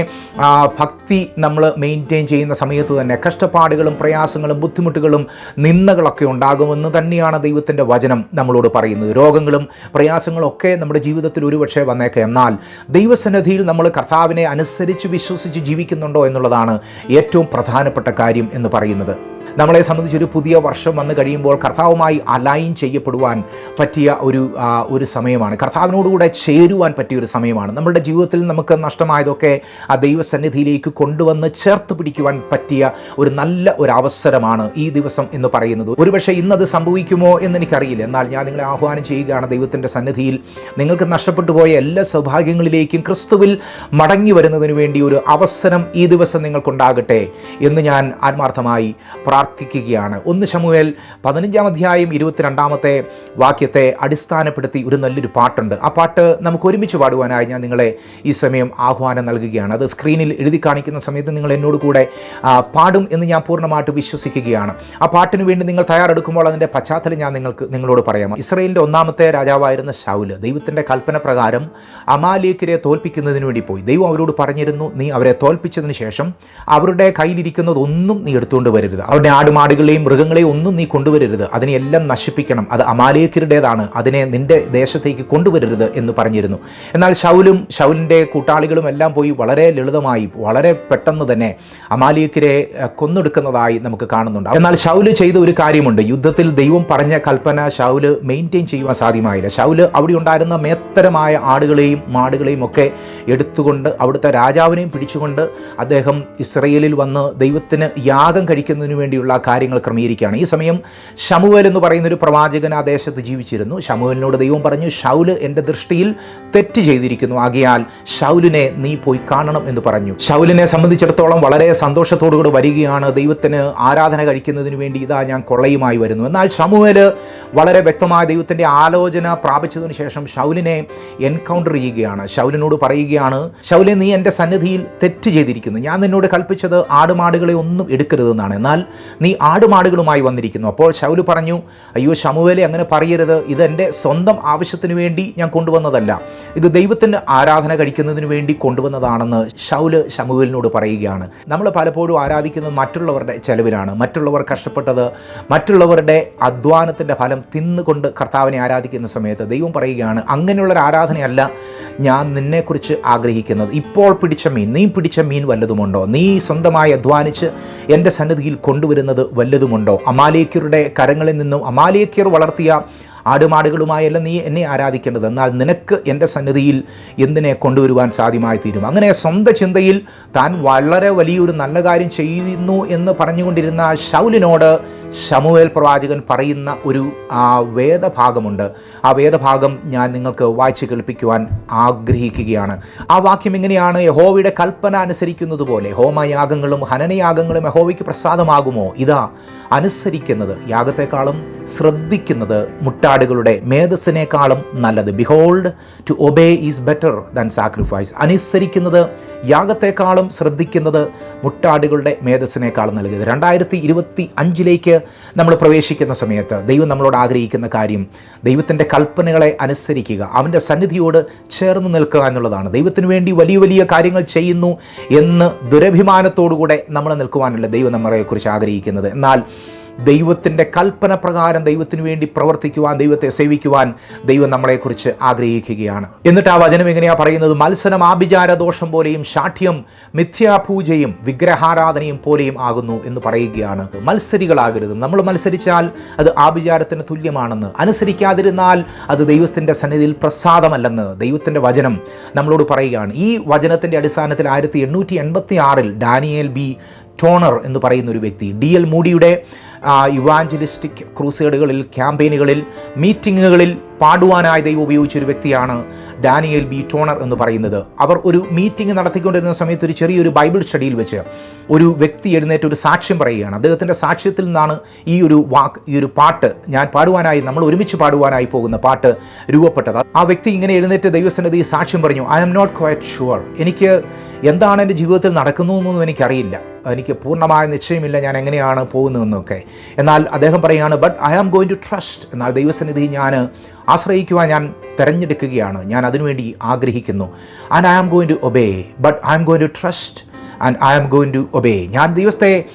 ഭക്തി നമ്മൾ മെയിൻറ്റെയിൻ ചെയ്യുന്ന സമയത്ത് തന്നെ കഷ്ടപ്പാടുകളും പ്രയാസങ്ങളും ബുദ്ധിമുട്ടുകളും നിന്ദകളൊക്കെ ഉണ്ടാകുമെന്ന് തന്നെയാണ് ദൈവത്തിൻ്റെ വചനം നമ്മളോട് പറയുന്നത്. രോഗങ്ങളും പ്രയാസങ്ങളും ഒക്കെ നമ്മുടെ ജീവിതത്തിൽ ഒരുപക്ഷെ വന്നേക്കാം. എന്നാൽ ദൈവസന്നിധിയിൽ നമ്മൾ കർത്താവിനെ അനുസരിച്ച് വിശ്വസിച്ച് ജീവിക്കുന്നുണ്ടോ എന്നുള്ളതാണ് ഏറ്റവും പ്രധാനപ്പെട്ട കാര്യം എന്ന് പറയുന്നത്. നമ്മളെ സംബന്ധിച്ച് ഒരു പുതിയ വർഷം വന്നു കഴിയുമ്പോൾ കർത്താവുമായി അലൈൻ ചെയ്യപ്പെടുവാൻ പറ്റിയ ഒരു സമയമാണ്. കർത്താവിനോടുകൂടെ ചേരുവാൻ പറ്റിയ ഒരു സമയമാണ്. നമ്മളുടെ ജീവിതത്തിൽ നമുക്ക് നഷ്ടമായതൊക്കെ ആ ദൈവസന്നിധിയിലേക്ക് കൊണ്ടുവന്ന് ചേർത്ത് പിടിക്കുവാൻ പറ്റിയ ഒരു നല്ല ഒരു അവസരമാണ് ഈ ദിവസം എന്ന് പറയുന്നത്. ഒരുപക്ഷെ ഇന്നത് സംഭവിക്കുമോ എന്ന് എനിക്കറിയില്ല. എന്നാൽ ഞാൻ നിങ്ങളെ ആഹ്വാനം ചെയ്യുകയാണ്, ദൈവത്തിൻ്റെ സന്നിധിയിൽ നിങ്ങൾക്ക് നഷ്ടപ്പെട്ടു പോയ എല്ലാ സൗഭാഗ്യങ്ങളിലേക്കും ക്രിസ്തുവിൽ മടങ്ങി വരുന്നതിന് വേണ്ടി ഒരു അവസരം ഈ ദിവസം നിങ്ങൾക്കുണ്ടാകട്ടെ എന്ന് ഞാൻ ആത്മാർത്ഥമായി പ്രാർത്ഥിക്കുകയാണ്. 1 ശമൂവേൽ 15-ാം അധ്യായം 22-ാമത്തെ വാക്യത്തെ അടിസ്ഥാനപ്പെടുത്തി ഒരു നല്ലൊരു പാട്ടുണ്ട്. ആ പാട്ട് നമുക്ക് ഒരുമിച്ച് പാടുവാനായി ഞാൻ നിങ്ങളെ ഈ സമയം ആഹ്വാനം നൽകുകയാണ്. അത് സ്ക്രീനിൽ എഴുതി കാണിക്കുന്ന സമയത്ത് നിങ്ങൾ എന്നോട് കൂടെ പാടും എന്ന് ഞാൻ പൂർണ്ണമായിട്ട് വിശ്വസിക്കുകയാണ്. ആ പാട്ടിന് വേണ്ടി നിങ്ങൾ തയ്യാറെടുക്കുമ്പോൾ അതിൻ്റെ പശ്ചാത്തലം ഞാൻ നിങ്ങളോട് പറയാം. ഇസ്രായേലിൻ്റെ 1ാമത്തെ രാജാവായിരുന്ന ശൗല് ദൈവത്തിൻ്റെ കൽപ്പന പ്രകാരം അമാലേക്യരെ തോൽപ്പിക്കുന്നതിന് വേണ്ടി പോയി. ദൈവം അവരോട് പറഞ്ഞിരുന്നു, നീ അവരെ തോൽപ്പിച്ചതിന് ശേഷം അവരുടെ കയ്യിലിരിക്കുന്നതൊന്നും നീ എടുത്തുകൊണ്ട് വരരുത്, അവരുടെ ആടുമാടുകളെയും മൃഗങ്ങളെയും ഒന്നും നീ കൊണ്ടുവരരുത്, അതിനെയെല്ലാം നശിപ്പിക്കണം, അത് അമാലേക്യരുടേതാണ്, അതിനെ നിന്റെ ദേശത്തേക്ക് കൊണ്ടുവരരുത് എന്ന് പറഞ്ഞിരുന്നു. എന്നാൽ ശൗലിൻ്റെ കൂട്ടാളികളും എല്ലാം പോയി വളരെ ലളിതമായി വളരെ പെട്ടെന്ന് തന്നെ അമാലേക്യരെ കൊന്നെടുക്കുന്നതായി നമുക്ക് കാണുന്നുണ്ട്. എന്നാൽ ശൗല് ചെയ്ത ഒരു കാര്യമുണ്ട്. യുദ്ധത്തിൽ ദൈവം പറഞ്ഞ കൽപ്പന ശൗല് മെയിൻറ്റെയിൻ ചെയ്യുവാൻ സാധ്യമായില്ല. ശൗല് അവിടെ ഉണ്ടായിരുന്ന മേത്തരമായ ആടുകളെയും മാടുകളെയും ഒക്കെ എടുത്തുകൊണ്ട് അവിടുത്തെ രാജാവിനെയും പിടിച്ചുകൊണ്ട് അദ്ദേഹം ഇസ്രായേലിൽ വന്ന് ദൈവത്തിന് യാഗം കഴിക്കുന്നതിന് വേണ്ടിയുള്ള കാര്യങ്ങൾ ക്രമീകരിക്കുകയാണ്. ഈ സമയം ശമൂവേൽ എന്ന് പറയുന്ന ഒരു പ്രവാചകൻ ആ ദേശത്ത് ജീവിച്ചിരുന്നു. ശമൂവേലിനോട് ദൈവം പറഞ്ഞു, ശൗല് എൻ്റെ ദൃഷ്ടിയിൽ തെറ്റ് ചെയ്തിരിക്കുന്നു, ആകയാൽ ശൗലിനെ നീ പോയി കാണണം എന്ന് പറഞ്ഞു. ശൗലിനെ സംബന്ധിച്ചിടത്തോളം വളരെ സന്തോഷത്തോടുകൂടി വരികയാണ്. ദൈവത്തിന് ആരാധന കഴിക്കുന്നതിന് വേണ്ടി ഇതാ ഞാൻ കൊള്ളയുമായി വരുന്നു. എന്നാൽ ശമൂവേൽ വളരെ വ്യക്തമായ ദൈവത്തിൻ്റെ ആലോചന പ്രാപിച്ചതിന് ശേഷം ശൗലിനെ എൻകൗണ്ടർ ചെയ്യുകയാണ്. ശൗലിനോട് പറയുകയാണ്, ശൗലെ, നീ എൻ്റെ സന്നിധിയിൽ തെറ്റ് ചെയ്തിരിക്കുന്നു. ഞാൻ നിന്നോട് കൽപ്പിച്ചത് ആടുമാടുകളെ ഒന്നും എടുക്കരുതെന്നാണ്, എന്നാൽ നീ ആടുമാടുകളുമായി വന്നിരിക്കുന്നു. അപ്പോൾ ശൗല് പറഞ്ഞു, അയ്യോ ശമൂവേലേ, അങ്ങനെ പറയരുത്, ഇതെൻ്റെ സ്വന്തം ആവശ്യത്തിന് വേണ്ടി ഞാൻ കൊണ്ടുവന്നതല്ല, ഇത് ദൈവത്തിന് ആരാധന കഴിക്കുന്നതിന് വേണ്ടി കൊണ്ടുവന്നതാണെന്ന് ശൗല് ശമൂവേലിനോട് പറയുകയാണ്. നമ്മൾ പലപ്പോഴും ആരാധിക്കുന്നത് മറ്റുള്ളവരുടെ ചെലവിലാണ്. മറ്റുള്ളവർ കഷ്ടപ്പെട്ടത്, മറ്റുള്ളവരുടെ അധ്വാനത്തിൻ്റെ ഫലം തിന്നുകൊണ്ട് കർത്താവിനെ ആരാധിക്കുന്ന സമയത്ത് ദൈവം പറയുകയാണ്, അങ്ങനെയുള്ളൊരു ആരാധനയല്ല ഞാൻ നിന്നെക്കുറിച്ച് ആഗ്രഹിക്കുന്നത്. ഇപ്പോൾ പിടിച്ച മീൻ, നീ പിടിച്ച മീൻ വല്ലതുമുണ്ടോ? നീ സ്വന്തമായി അധ്വാനിച്ച് എൻ്റെ സന്നിധിയിൽ കൊണ്ടുവരുന്നത് വല്ലതുമുണ്ടോ? അമാലേക്യരുടെ കരങ്ങളിൽ നിന്നും അമാലേക്യർ വളർത്തിയ ആടുമാടുകളുമായല്ല നീ എന്നെ ആരാധിക്കേണ്ടത്, എന്നാൽ നിനക്ക് എൻ്റെ സന്നിധിയിൽ എന്തിനെ കൊണ്ടുവരുവാൻ സാധ്യമായി തീരും. അങ്ങനെ സ്വന്തം ചിന്തയിൽ താൻ വളരെ വലിയൊരു നല്ല കാര്യം ചെയ്യുന്നു എന്ന് പറഞ്ഞുകൊണ്ടിരുന്ന ശൗലിനോട് ശമൂവേൽ പ്രവാചകൻ പറയുന്ന ഒരു വേദഭാഗമുണ്ട്. ആ വേദഭാഗം ഞാൻ നിങ്ങൾക്ക് വായിച്ച് കേൾപ്പിക്കുവാൻ ആഗ്രഹിക്കുകയാണ്. ആ വാക്യം എങ്ങനെയാണ്? യഹോവയുടെ കൽപ്പന അനുസരിക്കുന്നത് പോലെ ഹോമയാഗങ്ങളും ഹനനയാഗങ്ങളും യഹോവയ്ക്ക് പ്രസാദമാകുമോ? ഇതാ, അനുസരിക്കുന്നത് യാഗത്തെക്കാളും ശ്രദ്ധിക്കുന്നത് മുട്ടാടുകളുടെ മേധസ്സിനേക്കാളും നല്ലത്. Behold, to obey is better than sacrifice. അനുസരിക്കുന്നത് യാഗത്തെക്കാളും ശ്രദ്ധിക്കുന്നത് മുട്ടാടുകളുടെ മേധസ്സിനേക്കാളും നല്ലത്. 2025 നമ്മൾ പ്രവേശിക്കുന്ന സമയത്ത് ദൈവം നമ്മളോട് ആഗ്രഹിക്കുന്ന കാര്യം ദൈവത്തിൻ്റെ കൽപ്പനകളെ അനുസരിക്കുക, അവൻ്റെ സന്നിധിയോട് ചേർന്ന് നിൽക്കുക എന്നുള്ളതാണ്. ദൈവത്തിന് വേണ്ടി വലിയ വലിയ കാര്യങ്ങൾ ചെയ്യുന്നു എന്ന് ദുരഭിമാനത്തോടുകൂടെ നമ്മൾ നിൽക്കുവാനല്ല ദൈവം നമ്മളെക്കുറിച്ച് ആഗ്രഹിക്കുന്നത്. എന്നാൽ ദൈവത്തിൻ്റെ കൽപ്പന പ്രകാരം ദൈവത്തിന് വേണ്ടി പ്രവർത്തിക്കുവാൻ, ദൈവത്തെ സേവിക്കുവാൻ ദൈവം നമ്മളെക്കുറിച്ച് ആഗ്രഹിക്കുകയാണ്. എന്നിട്ട് ആ വചനം എങ്ങനെയാണ് പറയുന്നത്? മത്സരം ആഭിചാര ദോഷം പോലെയും ശാഠ്യം മിഥ്യാപൂജയും വിഗ്രഹാരാധനയും പോലെയും ആകുന്നു എന്ന് പറയുകയാണ്. മത്സരികളാകരുത്. നമ്മൾ മത്സരിച്ചാൽ അത് ആഭിചാരത്തിന് തുല്യമാണെന്ന്, അനുസരിക്കാതിരുന്നാൽ അത് ദൈവത്തിൻ്റെ സന്നിധിയിൽ പ്രസാദമല്ലെന്ന് ദൈവത്തിൻ്റെ വചനം നമ്മളോട് പറയുകയാണ്. ഈ വചനത്തിൻ്റെ അടിസ്ഥാനത്തിൽ 1886 ഡാനിയേൽ ബി ടോണർ എന്ന് പറയുന്ന ഒരു വ്യക്തി, D.L. മൂഡിയുടെ ഇവാഞ്ചലിസ്റ്റിക് ക്രൂസേഡുകളിൽ, ക്യാമ്പയിനുകളിൽ, മീറ്റിങ്ങുകളിൽ പാടുവാനായി ദൈവം ഉപയോഗിച്ചൊരു വ്യക്തിയാണ് ഡാനിയൽ ബി ടോണർ എന്ന് പറയുന്നത്. അവർ ഒരു മീറ്റിംഗ് നടത്തിക്കൊണ്ടിരുന്ന സമയത്ത് ഒരു ചെറിയൊരു ബൈബിൾ സ്റ്റഡിയിൽ വെച്ച് ഒരു വ്യക്തി എഴുന്നേറ്റ് ഒരു സാക്ഷ്യം പറയുകയാണ്. അദ്ദേഹത്തിൻ്റെ സാക്ഷ്യത്തിൽ നിന്നാണ് ഈ ഒരു പാട്ട് ഞാൻ പാടുവാനായി, നമ്മൾ ഒരുമിച്ച് പാടുവാനായി പോകുന്ന പാട്ട് രൂപപ്പെട്ടത്. ആ വ്യക്തി ഇങ്ങനെ എഴുന്നേറ്റ് ദൈവസന്നിധിയിൽ സാക്ഷ്യം പറഞ്ഞു, I am not quite sure, എനിക്ക് എന്താണ് എൻ്റെ ജീവിതത്തിൽ നടക്കുന്നതെന്നൊന്നും എനിക്കറിയില്ല, എനിക്ക് പൂർണ്ണമായ നിശ്ചയമില്ല ഞാൻ എങ്ങനെയാണ് പോകുന്നതെന്നൊക്കെ. എന്നാൽ അദ്ദേഹം പറയുകയാണ്, but I am going to trust, എന്നാൽ ദൈവസന്നിധി ഞാൻ ആശ്രയിക്കുവാൻ ഞാൻ തിരഞ്ഞെടുക്കുകയാണ്, ഞാൻ അതിനുവേണ്ടി ആഗ്രഹിക്കുന്നു. And I am going to obey, but I am going to trust and I am going to obey. ഞാൻ ദൈവത്തെ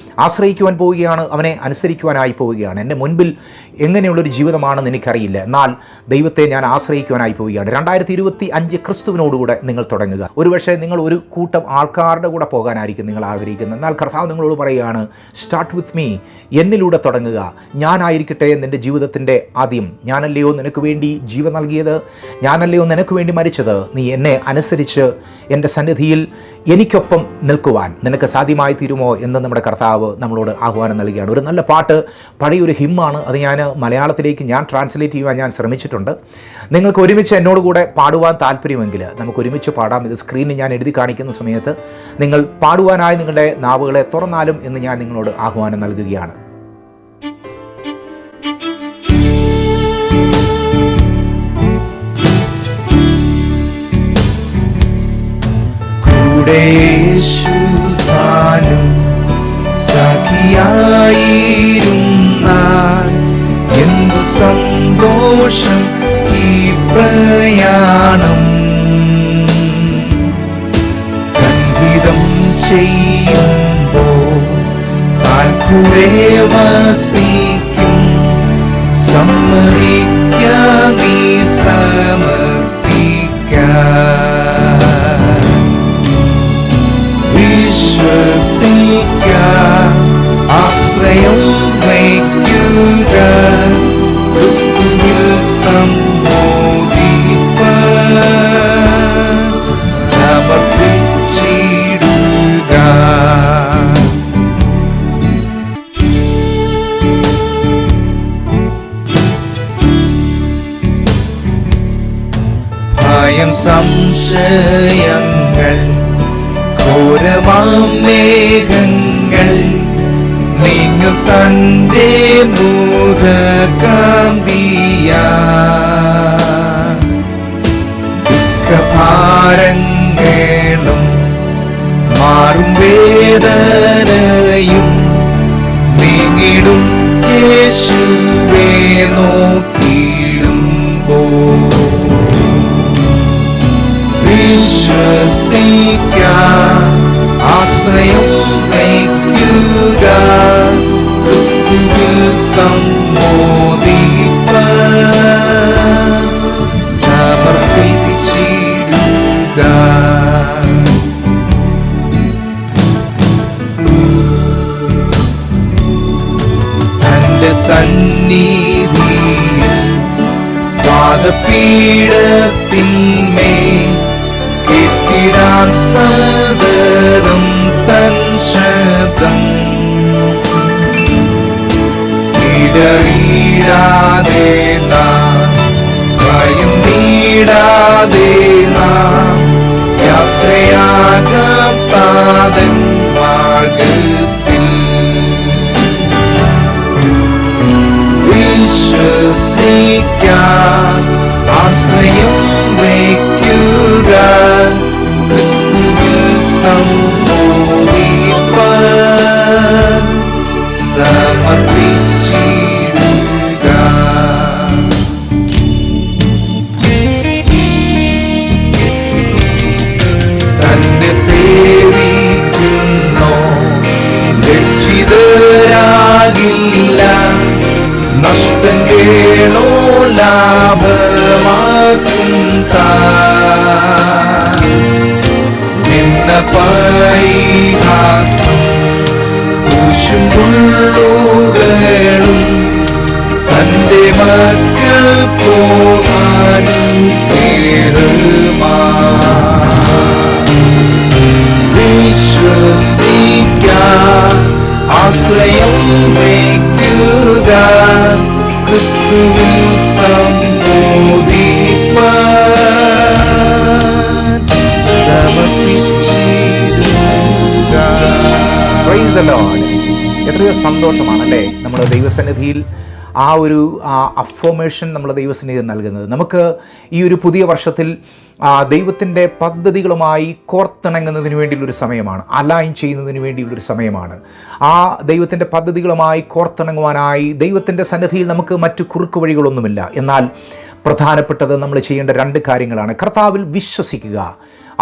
ആശ്രയിക്കുവാൻ പോവുകയാണ്, അവനെ അനുസരിക്കുവാനായി പോവുകയാണ്. എൻ്റെ മുൻപിൽ എങ്ങനെയുള്ളൊരു ജീവിതമാണെന്ന് എനിക്കറിയില്ല, എന്നാൽ ദൈവത്തെ ഞാൻ ആശ്രയിക്കുവാനായി പോവുകയാണ്. 2025 ക്രിസ്തുവിനോടുകൂടെ നിങ്ങൾ തുടങ്ങുക. ഒരുപക്ഷെ നിങ്ങൾ ഒരു കൂട്ടം ആൾക്കാരുടെ കൂടെ പോകാനായിരിക്കും നിങ്ങൾ ആഗ്രഹിക്കുന്നത്, എന്നാൽ കർത്താവ് നിങ്ങളോട് പറയുകയാണ്, സ്റ്റാർട്ട് വിത്ത് മീ, എന്നിലൂടെ തുടങ്ങുക, ഞാനായിരിക്കട്ടെ നിൻ്റെ ജീവിതത്തിൻ്റെ ആദ്യം. ഞാനല്ലയോ നിനക്ക് വേണ്ടി ജീവൻ നൽകിയത്, ഞാനല്ലയോ നിനക്ക് വേണ്ടി മരിച്ചത്, നീ എന്നെ അനുസരിച്ച് എൻ്റെ സന്നിധിയിൽ എനിക്കൊപ്പം നിൽക്കുവാൻ നിനക്ക് സാധ്യമായി തീരുമോ എന്ന് നമ്മുടെ കർത്താവ് നമ്മളോട് ആഹ്വാനം നൽകുകയാണ്. ഒരു നല്ല പാട്ട്, പഴയൊരു ഹിമ്മാണ്, അത് ഞാൻ മലയാളത്തിലേക്ക് ട്രാൻസ്ലേറ്റ് ചെയ്യുവാൻ ഞാൻ ശ്രമിച്ചിട്ടുണ്ട്. നിങ്ങൾക്ക് ഒരുമിച്ച് എന്നോട് കൂടെ പാടുവാൻ താല്പര്യമെങ്കിൽ നമുക്ക് ഒരുമിച്ച് പാടാം. ഇത് സ്ക്രീനിൽ ഞാൻ എഴുതി കാണിക്കുന്ന സമയത്ത് നിങ്ങൾ പാടുവാനായി നിങ്ങളുടെ നാവുകളെ തുറന്നാലും എന്ന് ഞാൻ നിങ്ങളോട് ആഹ്വാനം നൽകുകയാണ്.
യേശുദാനം സഖിയായിരുന്നാൽ എന്തു സന്തോഷം ഈ പ്രയാണം, കണ്ഠിതം ചെയ്യുമ്പോൾ താൻ കൂടെ വസിക്കും, സമ്മതിക്കാതെ സമർപ്പിക്കാം. ആശ്രയം വയ്ക്കുക, ക്രിസ്തുവിൽ സമ്മോദിപ്പ, സമർപ്പിച്ചിടുക. ഭയം സംശയങ്ങൾ ഘോരമാം മേഘങ്ങൾ നീങ്ങും തന്റെ മുഖകാന്തിയാ, ദുഃഖഭാരങ്ങളും മാറും വേദനയും നീങ്ങിടും യേശുവേ നോക്കിടുമ്പോൾ. വിശ്വസിക്കാം, ആശ്രയം വയ്ക്കുക, ക്രിസ്തുവിൽ സമ്മോദിപ്പ, സമർപ്പിച്ചിടുക. തന്റെ സന്നിധിയിൽ പാദപീഠത്തിന്മേൽ കേട്ടിടാൻ സദതം തൻ ശബ്ദം, ഇടറിടാതെ നാം, ഭയം നീടാതെ നാം യാത്രയാകാം താതൻ മാർഗത്തിൽ. വിശ്വസിക്കാം, ആശ്രയം വയ്ക്കുക, ക്രിസ്തുവിൽ സമ്മോദിപ്പ, സമർപ്പിച്ചിടുക. തന്നെ സേവിക്കുന്നോ ലജ്ജിതരാകില്ല, നഷ്ടം കേളോ ലാഭമാക്കും നിന്ന പരിഹാസം, കൂശും മുള്ളുകളും വയ്ക്കുക, ക്രിസ്തുവിൽ സംബോധിപ്പാൻ സമർപ്പിച്ചിടുക.
Praise the Lord. എത്രയോ സന്തോഷമാണല്ലേ നമ്മൾ ദൈവസന്നിധിയിൽ ആ ഒരു അഫർമേഷൻ നമ്മൾ ദൈവസന്നിധിയിൽ നൽകുന്നത്. നമുക്ക് ഈ ഒരു പുതിയ വർഷത്തിൽ ദൈവത്തിൻ്റെ പദ്ധതികളുമായി കോർത്തിണങ്ങുന്നതിന് വേണ്ടിയുള്ളൊരു സമയമാണ്, അലൈൻ ചെയ്യുന്നതിന് വേണ്ടിയുള്ളൊരു സമയമാണ്. ആ ദൈവത്തിൻ്റെ പദ്ധതികളുമായി കോർത്തിണങ്ങുവാനായി ദൈവത്തിൻ്റെ സന്നിധിയിൽ നമുക്ക് മറ്റു കുറുക്കു വഴികളൊന്നുമില്ല. എന്നാൽ പ്രധാനപ്പെട്ടത് നമ്മൾ ചെയ്യേണ്ട 2 കാര്യങ്ങളാണ്. കർത്താവിൽ വിശ്വസിക്കുക,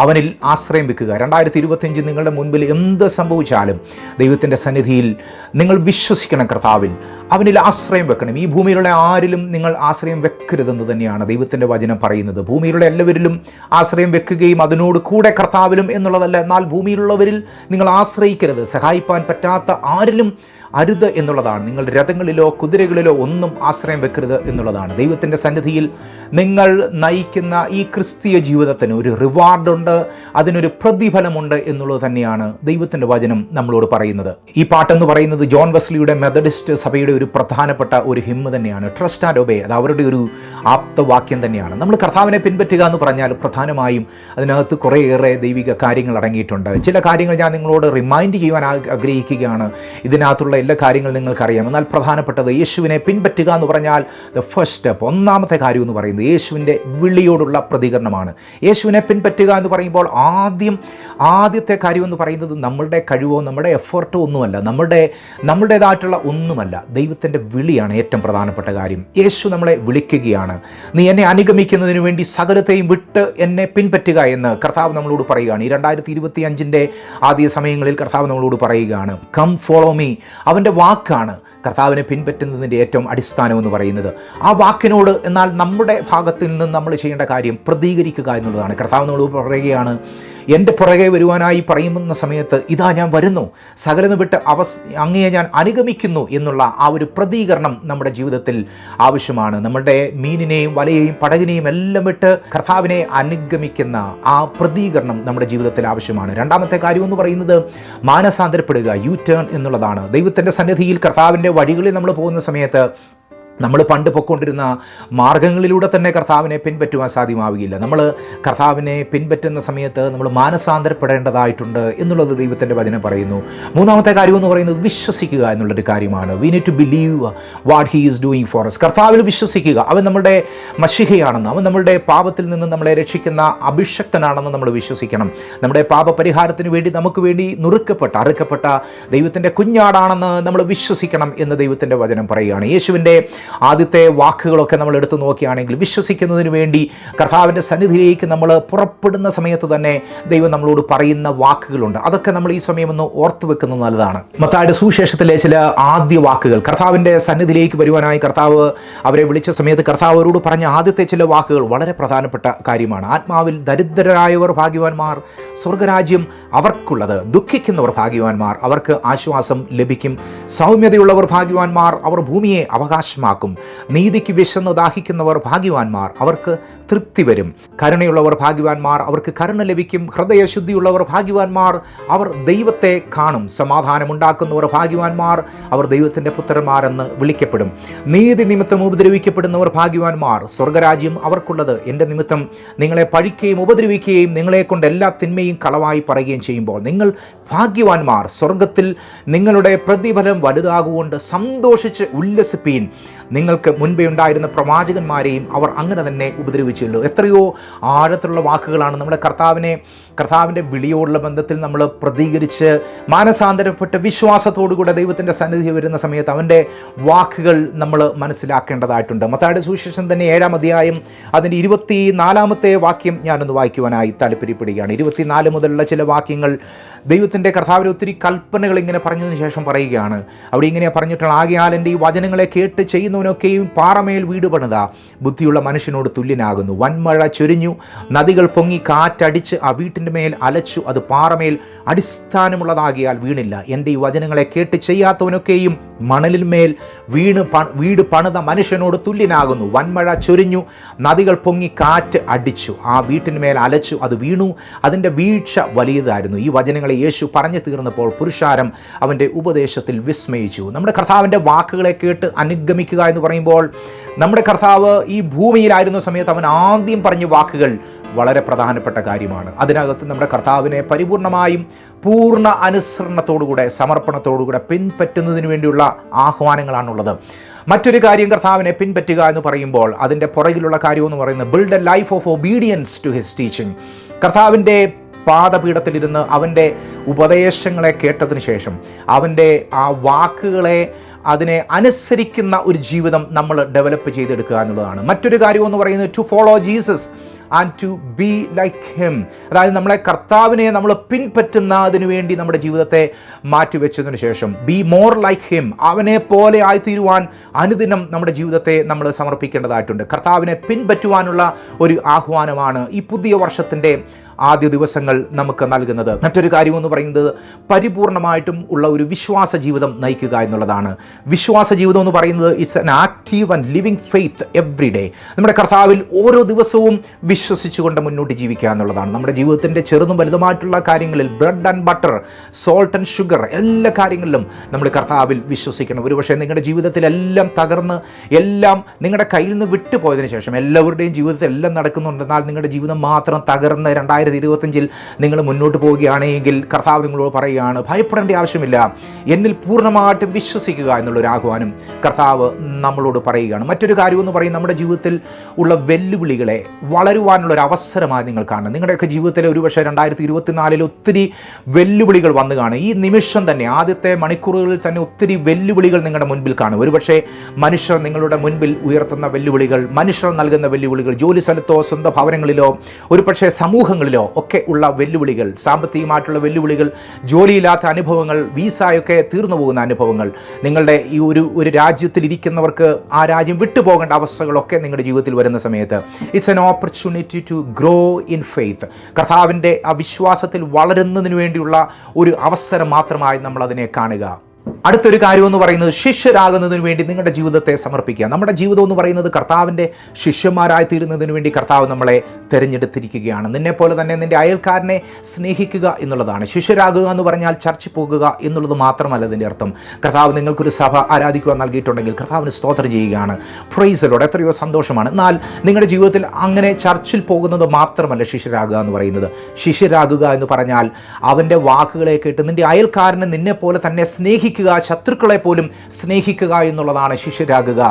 അവനിൽ ആശ്രയം വെക്കുക. 2025 നിങ്ങളുടെ മുൻപിൽ എന്ത് സംഭവിച്ചാലും ദൈവത്തിൻ്റെ സന്നിധിയിൽ നിങ്ങൾ വിശ്വസിക്കണം, കർത്താവിൽ അവനിൽ ആശ്രയം വെക്കണം. ഈ ഭൂമിയിലുള്ള ആരിലും നിങ്ങൾ ആശ്രയം വെക്കരുതെന്ന് തന്നെയാണ് ദൈവത്തിൻ്റെ വചനം പറയുന്നത്. ഭൂമിയിലുള്ള എല്ലാവരിലും ആശ്രയം വെക്കുകയും അതിനോട് കൂടെ കർത്താവിലും എന്നുള്ളതല്ല, എന്നാൽ ഭൂമിയിലുള്ളവരിൽ നിങ്ങൾ ആശ്രയിക്കരുത്. സഹായിപ്പാൻ പറ്റാത്ത ആരിലും അരുത് എന്നുള്ളതാണ്. നിങ്ങൾ രഥങ്ങളിലോ കുതിരകളിലോ ഒന്നും ആശ്രയം വെക്കരുത് എന്നുള്ളതാണ്. ദൈവത്തിൻ്റെ സന്നിധിയിൽ നിങ്ങൾ നയിക്കുന്ന ഈ ക്രിസ്തീയ ജീവിതത്തിന് ഒരു റിവാർഡുണ്ട്, അതിനൊരു പ്രതിഫലമുണ്ട് എന്നുള്ളത് തന്നെയാണ് ദൈവത്തിൻ്റെ വചനം നമ്മളോട് പറയുന്നത്. ഈ പാട്ടെന്ന് പറയുന്നത് ജോൺ വെസ്ലിയുടെ മെത്തഡിസ്റ്റ് സഭയുടെ ഒരു പ്രധാനപ്പെട്ട ഒരു ഹിമ്മ് തന്നെയാണ്. ട്രസ്റ്റ് ആൻഡ് ഒബേ, അത് അവരുടെ ഒരു ആപ്തവാക്യം തന്നെയാണ്. നമ്മൾ കർത്താവിനെ പിൻപറ്റുക എന്ന് പറഞ്ഞാൽ പ്രധാനമായും അതിനകത്ത് കുറേയേറെ ദൈവിക കാര്യങ്ങൾ അടങ്ങിയിട്ടുണ്ട്. ചില കാര്യങ്ങൾ ഞാൻ നിങ്ങളോട് റിമൈൻഡ് ചെയ്യുവാൻ ആഗ്രഹിക്കുകയാണ്. ഇതിനകത്തുള്ള എല്ലാ കാര്യങ്ങളും നിങ്ങൾക്കറിയാം. എന്നാൽ പ്രധാനപ്പെട്ടത് യേശുവിനെ പിൻപറ്റുക എന്ന് പറഞ്ഞാൽ ദ ഫസ്റ്റ് സ്റ്റെപ്പ്, ഒന്നാമത്തെ കാര്യം എന്ന് പറയുന്നത് യേശുവിൻ്റെ വിളിയോടുള്ള പ്രതികരണമാണ്. യേശുവിനെ പിൻപറ്റുക എന്ന് പറയുമ്പോൾ ആദ്യത്തെ കാര്യം എന്ന് പറയുന്നത് നമ്മളുടെ കഴിവോ നമ്മുടെ എഫേർട്ടോ ഒന്നുമല്ല, നമ്മുടേതായിട്ടുള്ള ഒന്നുമല്ല, ദൈവത്തിൻ്റെ വിളിയാണ് ഏറ്റവും പ്രധാനപ്പെട്ട കാര്യം. യേശു നമ്മളെ വിളിക്കുകയാണ്. നീ എന്നെ അനുഗമിക്കുന്നതിന് വേണ്ടി സകലത്തെയും വിട്ട് എന്നെ പിൻപറ്റുക എന്ന് കർത്താവ് നമ്മളോട് പറയുകയാണ്. ഈ 2025 ആദ്യ സമയങ്ങളിൽ കർത്താവ് നമ്മളോട് പറയുകയാണ്, കം ഫോളോ മീ. അവൻ്റെ വാക്കാണ് കർത്താവിനെ പിൻപറ്റുന്നതിൻ്റെ ഏറ്റവും അടിസ്ഥാനം എന്ന് പറയുന്നത്. ആ വാക്കിനോട് എന്നാൽ നമ്മുടെ ഭാഗത്തിൽ നിന്ന് നമ്മൾ ചെയ്യേണ്ട കാര്യം പ്രതികരിക്കുക എന്നുള്ളതാണ്. കർത്താവ് നമ്മളോട് പറയുകയാണ്, എൻ്റെ പുറകെ വരുവാനായി പറയുന്ന സമയത്ത് ഇതാ ഞാൻ വരുന്നു, സകലം വിട്ട് അങ്ങയെ ഞാൻ അനുഗമിക്കുന്നു എന്നുള്ള ആ ഒരു പ്രതികരണം നമ്മുടെ ജീവിതത്തിൽ ആവശ്യമാണ്. നമ്മുടെ മീനിനെയും വലയെയും പടകിനെയും എല്ലാം വിട്ട് കർത്താവിനെ അനുഗമിക്കുന്ന ആ പ്രതികരണം നമ്മുടെ ജീവിതത്തിൽ ആവശ്യമാണ്. 2ാമത്തെ കാര്യം എന്ന് പറയുന്നത് മാനസാന്തരപ്പെടുക, യു ടേൺ എന്നുള്ളതാണ്. ദൈവത്തിൻ്റെ സന്നിധിയിൽ കർത്താവിൻ്റെ വഴികളിൽ നമ്മൾ പോകുന്ന സമയത്ത് നമ്മൾ പണ്ട് പൊയ്ക്കൊണ്ടിരുന്ന മാർഗങ്ങളിലൂടെ തന്നെ കർത്താവിനെ പിൻപറ്റുവാൻ സാധ്യമാവുകയില്ല. നമ്മൾ കർത്താവിനെ പിൻപറ്റുന്ന സമയത്ത് നമ്മൾ മാനസാന്തരപ്പെടേണ്ടതായിട്ടുണ്ട് എന്നുള്ളത് ദൈവത്തിൻ്റെ വചനം പറയുന്നു. 3ാമത്തെ കാര്യം എന്ന് പറയുന്നത് വിശ്വസിക്കുക എന്നുള്ളൊരു കാര്യമാണ്. We need to believe what he is doing for us. കർത്താവിൽ വിശ്വസിക്കുക. അവൻ നമ്മുടെ മശിഹയാണെന്ന്, അവൻ നമ്മളുടെ പാപത്തിൽ നിന്ന് നമ്മളെ രക്ഷിക്കുന്ന അഭിഷക്തനാണെന്ന് നമ്മൾ വിശ്വസിക്കണം. നമ്മുടെ പാപപരിഹാരത്തിന് വേണ്ടി നമുക്ക് വേണ്ടി അറുക്കപ്പെട്ട ദൈവത്തിൻ്റെ കുഞ്ഞാടാണെന്ന് നമ്മൾ വിശ്വസിക്കണം എന്ന് ദൈവത്തിൻ്റെ വചനം പറയുകയാണ്. യേശുവിൻ്റെ ആദ്യത്തെ വാക്കുകളൊക്കെ നമ്മൾ എടുത്തു നോക്കുകയാണെങ്കിൽ വിശ്വസിക്കുന്നതിന് വേണ്ടി കർത്താവിൻ്റെ സന്നിധിയിലേക്ക് നമ്മൾ പുറപ്പെടുന്ന സമയത്ത് തന്നെ ദൈവം നമ്മളോട് പറയുന്ന വാക്കുകളുണ്ട്. അതൊക്കെ നമ്മൾ ഈ സമയം ഒന്ന് ഓർത്തു വെക്കുന്നത് നല്ലതാണ്. മത്തായിയുടെ സുവിശേഷത്തിലെ ചില ആദ്യ വാക്കുകൾ, കർത്താവിൻ്റെ സന്നിധിയിലേക്ക് വരുവാനായി കർത്താവ് അവരെ വിളിച്ച സമയത്ത് കർത്താവ് അവരോട് പറഞ്ഞ ആദ്യത്തെ ചില വാക്കുകൾ വളരെ പ്രധാനപ്പെട്ട കാര്യമാണ്. ആത്മാവിൽ ദരിദ്രരായവർ ഭാഗ്യവാന്മാർ, സ്വർഗരാജ്യം അവർക്കുള്ളത്. ദുഃഖിക്കുന്നവർ ഭാഗ്യവാന്മാർ, അവർക്ക് ആശ്വാസം ലഭിക്കും. സൗമ്യതയുള്ളവർ ഭാഗ്യവാന്മാർ, അവർ ഭൂമിയെ അവകാശമാക്കും. നീതിക്ക് വിശന്ന് ദാഹിക്കുന്നവർ ഭാഗ്യവാന്മാർ, അവർക്ക് തൃപ്തി വരും. കരുണയുള്ളവർ ഭാഗ്യവാന്മാർ, അവർക്ക് കരുണ ലഭിക്കും. ഹൃദയശുദ്ധിയുള്ളവർ ഭാഗ്യവാന്മാർ, അവർ ദൈവത്തെ കാണും. സമാധാനമുണ്ടാക്കുന്നവർ ഭാഗ്യവാന്മാർ, അവർ ദൈവത്തിൻ്റെ പുത്രന്മാരെന്ന് വിളിക്കപ്പെടും. നീതി നിമിത്തം ഉപദ്രവിക്കപ്പെടുന്നവർ ഭാഗ്യവാന്മാർ, സ്വർഗരാജ്യം അവർക്കുള്ളത്. എൻ്റെ നിമിത്തം നിങ്ങളെ പഴിക്കുകയും ഉപദ്രവിക്കുകയും നിങ്ങളെ കൊണ്ട് എല്ലാ തിന്മയും കളവായി പറയുകയും ചെയ്യുമ്പോൾ നിങ്ങൾ ഭാഗ്യവാന്മാർ, സ്വർഗത്തിൽ നിങ്ങളുടെ പ്രതിഫലം വലുതാകുകൊണ്ട് സന്തോഷിച്ച് ഉല്ലസിപ്പീൻ. നിങ്ങൾക്ക് മുൻപേ ഉണ്ടായിരുന്ന പ്രവാചകന്മാരെയും അവർ അങ്ങനെ തന്നെ ഉപദ്രവിച്ചുള്ളൂ. എത്രയോ ആഴത്തിലുള്ള വാക്കുകളാണ് നമ്മുടെ കർത്താവിൻ്റെ വിളിയോടുള്ള ബന്ധത്തിൽ നമ്മൾ പ്രതികരിച്ച് മാനസാന്തരപ്പെട്ട് വിശ്വാസത്തോടുകൂടെ ദൈവത്തിൻ്റെ സന്നിധി വരുന്ന സമയത്ത് അവൻ്റെ വാക്കുകൾ നമ്മൾ മനസ്സിലാക്കേണ്ടതായിട്ടുണ്ട്. മത്തായിയുടെ സുവിശേഷം തന്നെ 7-ാം അധ്യായം അതിൻ്റെ 24-ാമത്തെ വാക്യം ഞാനൊന്ന് വായിക്കുവാനായി താല്പര്യപ്പെടുകയാണ്. 24 മുതലുള്ള ചില വാക്യങ്ങൾ ദൈവത്തിൻ്റെ കർത്താവിൻ്റെ ഒത്തിരി കൽപ്പനകൾ ഇങ്ങനെ പറഞ്ഞതിന് ശേഷം പറയുകയാണ്. അവിടെ ഇങ്ങനെയാണ് പറഞ്ഞിട്ടുള്ള, ആകയാൽ എൻ്റെ ഈ വചനങ്ങളെ കേട്ട് ചെയ്യുന്നവനൊക്കെയും പാറമേൽ വീട് പണിത ബുദ്ധിയുള്ള മനുഷ്യനോട് തുല്യനാകുന്നു. വൻമഴ ചൊരിഞ്ഞു, നദികൾ പൊങ്ങി, കാറ്റടിച്ച് ആ വീട്ടിൻ്റെ മേൽ അലച്ചു. അത് പാറമേൽ അടിസ്ഥാനമുള്ളതാകിയാൽ വീണില്ല. എൻ്റെ ഈ വചനങ്ങളെ കേട്ട് ചെയ്യാത്തവനൊക്കെയും മണലിന്മേൽ വീട് പണിത മനുഷ്യനോട് തുല്യനാകുന്നു. വൻമഴ ചൊരിഞ്ഞു, നദികൾ പൊങ്ങി, കാറ്റ് അടിച്ചു, ആ വീട്ടിന്മേൽ അലച്ചു. അത് വീണു, അതിൻ്റെ വീഴ്ച വലിയതായിരുന്നു. ഈ വചനങ്ങളെ കാര്യങ്ങളെ യേശു പറഞ്ഞു തീർന്നപ്പോൾ പുരുഷാരം അവൻ്റെ ഉപദേശത്തിൽ വിസ്മയിച്ചു. നമ്മുടെ കർത്താവിൻ്റെ വാക്കുകളെ കേട്ട് അനുഗമിക്കുക എന്ന് പറയുമ്പോൾ നമ്മുടെ കർത്താവ് ഈ ഭൂമിയിലായിരുന്ന സമയത്ത് അവൻ ആദ്യം പറഞ്ഞ വാക്കുകൾ വളരെ പ്രധാനപ്പെട്ട കാര്യമാണ്. അതിനകത്ത് നമ്മുടെ കർത്താവിനെ പരിപൂർണമായും പൂർണ്ണ അനുസരണത്തോടുകൂടെ സമർപ്പണത്തോടുകൂടെ പിൻപറ്റുന്നതിന് വേണ്ടിയുള്ള ആഹ്വാനങ്ങളാണുള്ളത്. മറ്റൊരു കാര്യം, കർത്താവിനെ പിൻപറ്റുക എന്ന് പറയുമ്പോൾ അതിൻ്റെ പുറകിലുള്ള കാര്യമെന്ന് പറയുന്നത് build a life of obedience to his teaching. കർത്താവിൻ്റെ പാദപീഠത്തിലിരുന്ന് അവൻ്റെ ഉപദേശങ്ങളെ കേട്ടതിന് ശേഷം അവൻ്റെ ആ വാക്കുകളെ അതിനെ അനുസരിക്കുന്ന ഒരു ജീവിതം നമ്മൾ ഡെവലപ്പ് ചെയ്തെടുക്കുക എന്നുള്ളതാണ്. മറ്റൊരു കാര്യമെന്ന് പറയുന്നത് to follow Jesus and to be like him. അതായത് നമ്മളെ കർത്താവിനെ നമ്മൾ പിൻപറ്റുന്നതിന് വേണ്ടി നമ്മുടെ ജീവിതത്തെ മാറ്റിവെച്ചതിന് ശേഷം ബി മോർ ലൈക്ക് ഹിം, അവനെ പോലെ ആയിത്തീരുവാൻ അനുദിനം നമ്മുടെ ജീവിതത്തെ നമ്മൾ സമർപ്പിക്കേണ്ടതായിട്ടുണ്ട്. കർത്താവിനെ പിൻപറ്റുവാനുള്ള ഒരു ആഹ്വാനമാണ് ഈ പുതിയ വർഷത്തിൻ്റെ ആദ്യ ദിവസങ്ങൾ നമുക്ക് നൽകുന്നത്. മറ്റൊരു കാര്യമെന്ന് പറയുന്നത് പരിപൂർണമായിട്ടും ഉള്ള ഒരു വിശ്വാസ ജീവിതം നയിക്കുക എന്നുള്ളതാണ്. വിശ്വാസ ജീവിതം എന്ന് പറയുന്നത് it's an active and living faith every day. നമ്മുടെ കർത്താവിൽ ഓരോ ദിവസവും വിശ്വസിച്ചുകൊണ്ട് മുന്നോട്ട് ജീവിക്കുക എന്നുള്ളതാണ്. നമ്മുടെ ജീവിതത്തിൻ്റെ ചെറുതും വലുതുമായിട്ടുള്ള കാര്യങ്ങളിൽ bread and butter, salt and sugar, എല്ലാ കാര്യങ്ങളിലും നമ്മൾ കർത്താവിൽ വിശ്വസിക്കണം. ഒരുപക്ഷെ നിങ്ങളുടെ ജീവിതത്തിലെല്ലാം തകർന്ന് എല്ലാം നിങ്ങളുടെ കയ്യിൽ നിന്ന് വിട്ടുപോയതിനു ശേഷം എല്ലാവരുടെയും ജീവിതത്തിൽ എല്ലാം നടക്കുന്നുണ്ടെന്നാൽ നിങ്ങളുടെ ജീവിതം മാത്രം തകർന്ന് 2025 നിങ്ങൾ മുന്നോട്ട് പോവുകയാണെങ്കിൽ കർത്താവ് നിങ്ങളോട് പറയുകയാണ്, ഭയപ്പെടേണ്ട ആവശ്യമില്ല, എന്നിൽ പൂർണ്ണമായിട്ടും വിശ്വസിക്കുക എന്നുള്ളൊരു ആഹ്വാനം കർത്താവ് നമ്മളോട് പറയുകയാണ്. മറ്റൊരു കാര്യമെന്ന് പറയും, നമ്മുടെ ജീവിതത്തിൽ ഉള്ള വെല്ലുവിളികളെ വളരുവാനുള്ളൊരു അവസരമായി നിങ്ങൾ കാണണം. നിങ്ങളുടെയൊക്കെ ജീവിതത്തിൽ ഒരുപക്ഷെ 2024 ഒത്തിരി വെല്ലുവിളികൾ വന്നു കാണും. ഈ നിമിഷം തന്നെ ആദ്യത്തെ മണിക്കൂറുകളിൽ തന്നെ ഒത്തിരി വെല്ലുവിളികൾ നിങ്ങളുടെ മുൻപിൽ കാണും. ഒരുപക്ഷെ മനുഷ്യർ നിങ്ങളുടെ മുൻപിൽ ഉയർത്തുന്ന വെല്ലുവിളികൾ, മനുഷ്യർ നൽകുന്ന വെല്ലുവിളികൾ, ജോലി സ്ഥലത്തോ സ്വന്തം ഭവനങ്ങളിലോ ഒരുപക്ഷെ സമൂഹങ്ങളിലോ ഒക്കെ ഉള്ള വെല്ലുവിളികൾ, സാമ്പത്തികമായിട്ടുള്ള വെല്ലുവിളികൾ, ജോലിയില്ലാത്ത അനുഭവങ്ങൾ, വിസയൊക്കെ തീർന്നു പോകുന്ന അനുഭവങ്ങൾ, നിങ്ങളുടെ ഈ ഒരു രാജ്യത്തിൽ ഇരിക്കുന്നവർക്ക് ആ രാജ്യം വിട്ടുപോകേണ്ട അവസ്ഥകളൊക്കെ നിങ്ങളുടെ ജീവിതത്തിൽ വരുന്ന സമയത്ത് it's an opportunity to grow in faith. കർത്താവിൻ്റെ ആ വിശ്വാസത്തിൽ വളരുന്നതിന് വേണ്ടിയുള്ള ഒരു അവസരം മാത്രമായി നമ്മൾ അതിനെ കാണുക. അടുത്തൊരു കാര്യമെന്ന് പറയുന്നത് ശിഷ്യരാകുന്നതിന് വേണ്ടി നിങ്ങളുടെ ജീവിതത്തെ സമർപ്പിക്കുക. നമ്മുടെ ജീവിതം എന്ന് പറയുന്നത് കർത്താവിൻ്റെ ശിഷ്യന്മാരായി തീരുന്നതിന് വേണ്ടി കർത്താവ് നമ്മളെ തിരഞ്ഞെടുത്തിരിക്കുകയാണ്. നിന്നെപ്പോലെ തന്നെ നിൻ്റെ അയൽക്കാരനെ സ്നേഹിക്കുക എന്നുള്ളതാണ്. ശിഷ്യരാകുക എന്ന് പറഞ്ഞാൽ ചർച്ചിൽ പോകുക എന്നുള്ളത് മാത്രമല്ല അതിൻ്റെ അർത്ഥം. കർത്താവ് നിങ്ങൾക്കൊരു സഭ ആരാധിക്കുവാൻ നൽകിയിട്ടുണ്ടെങ്കിൽ കർത്താവിന് സ്തോത്രം ചെയ്യുകയാണ്. പ്രൈസ് ലോർഡ്, എത്രയോ സന്തോഷമാണ്. എന്നാൽ നിങ്ങളുടെ ജീവിതത്തിൽ അങ്ങനെ ചർച്ചിൽ പോകുന്നത് മാത്രമല്ല ശിഷ്യരാകുക എന്ന് പറയുന്നത്. ശിഷ്യരാകുക എന്ന് പറഞ്ഞാൽ അവൻ്റെ വാക്കുകളെ കേട്ട് നിൻ്റെ അയൽക്കാരനെ നിന്നെപ്പോലെ തന്നെ സ്നേഹിക്കുക, ശത്രുക്കളെ പോലും സ്നേഹിക്കുക എന്നുള്ളതാണ് ശിഷ്യരാകുക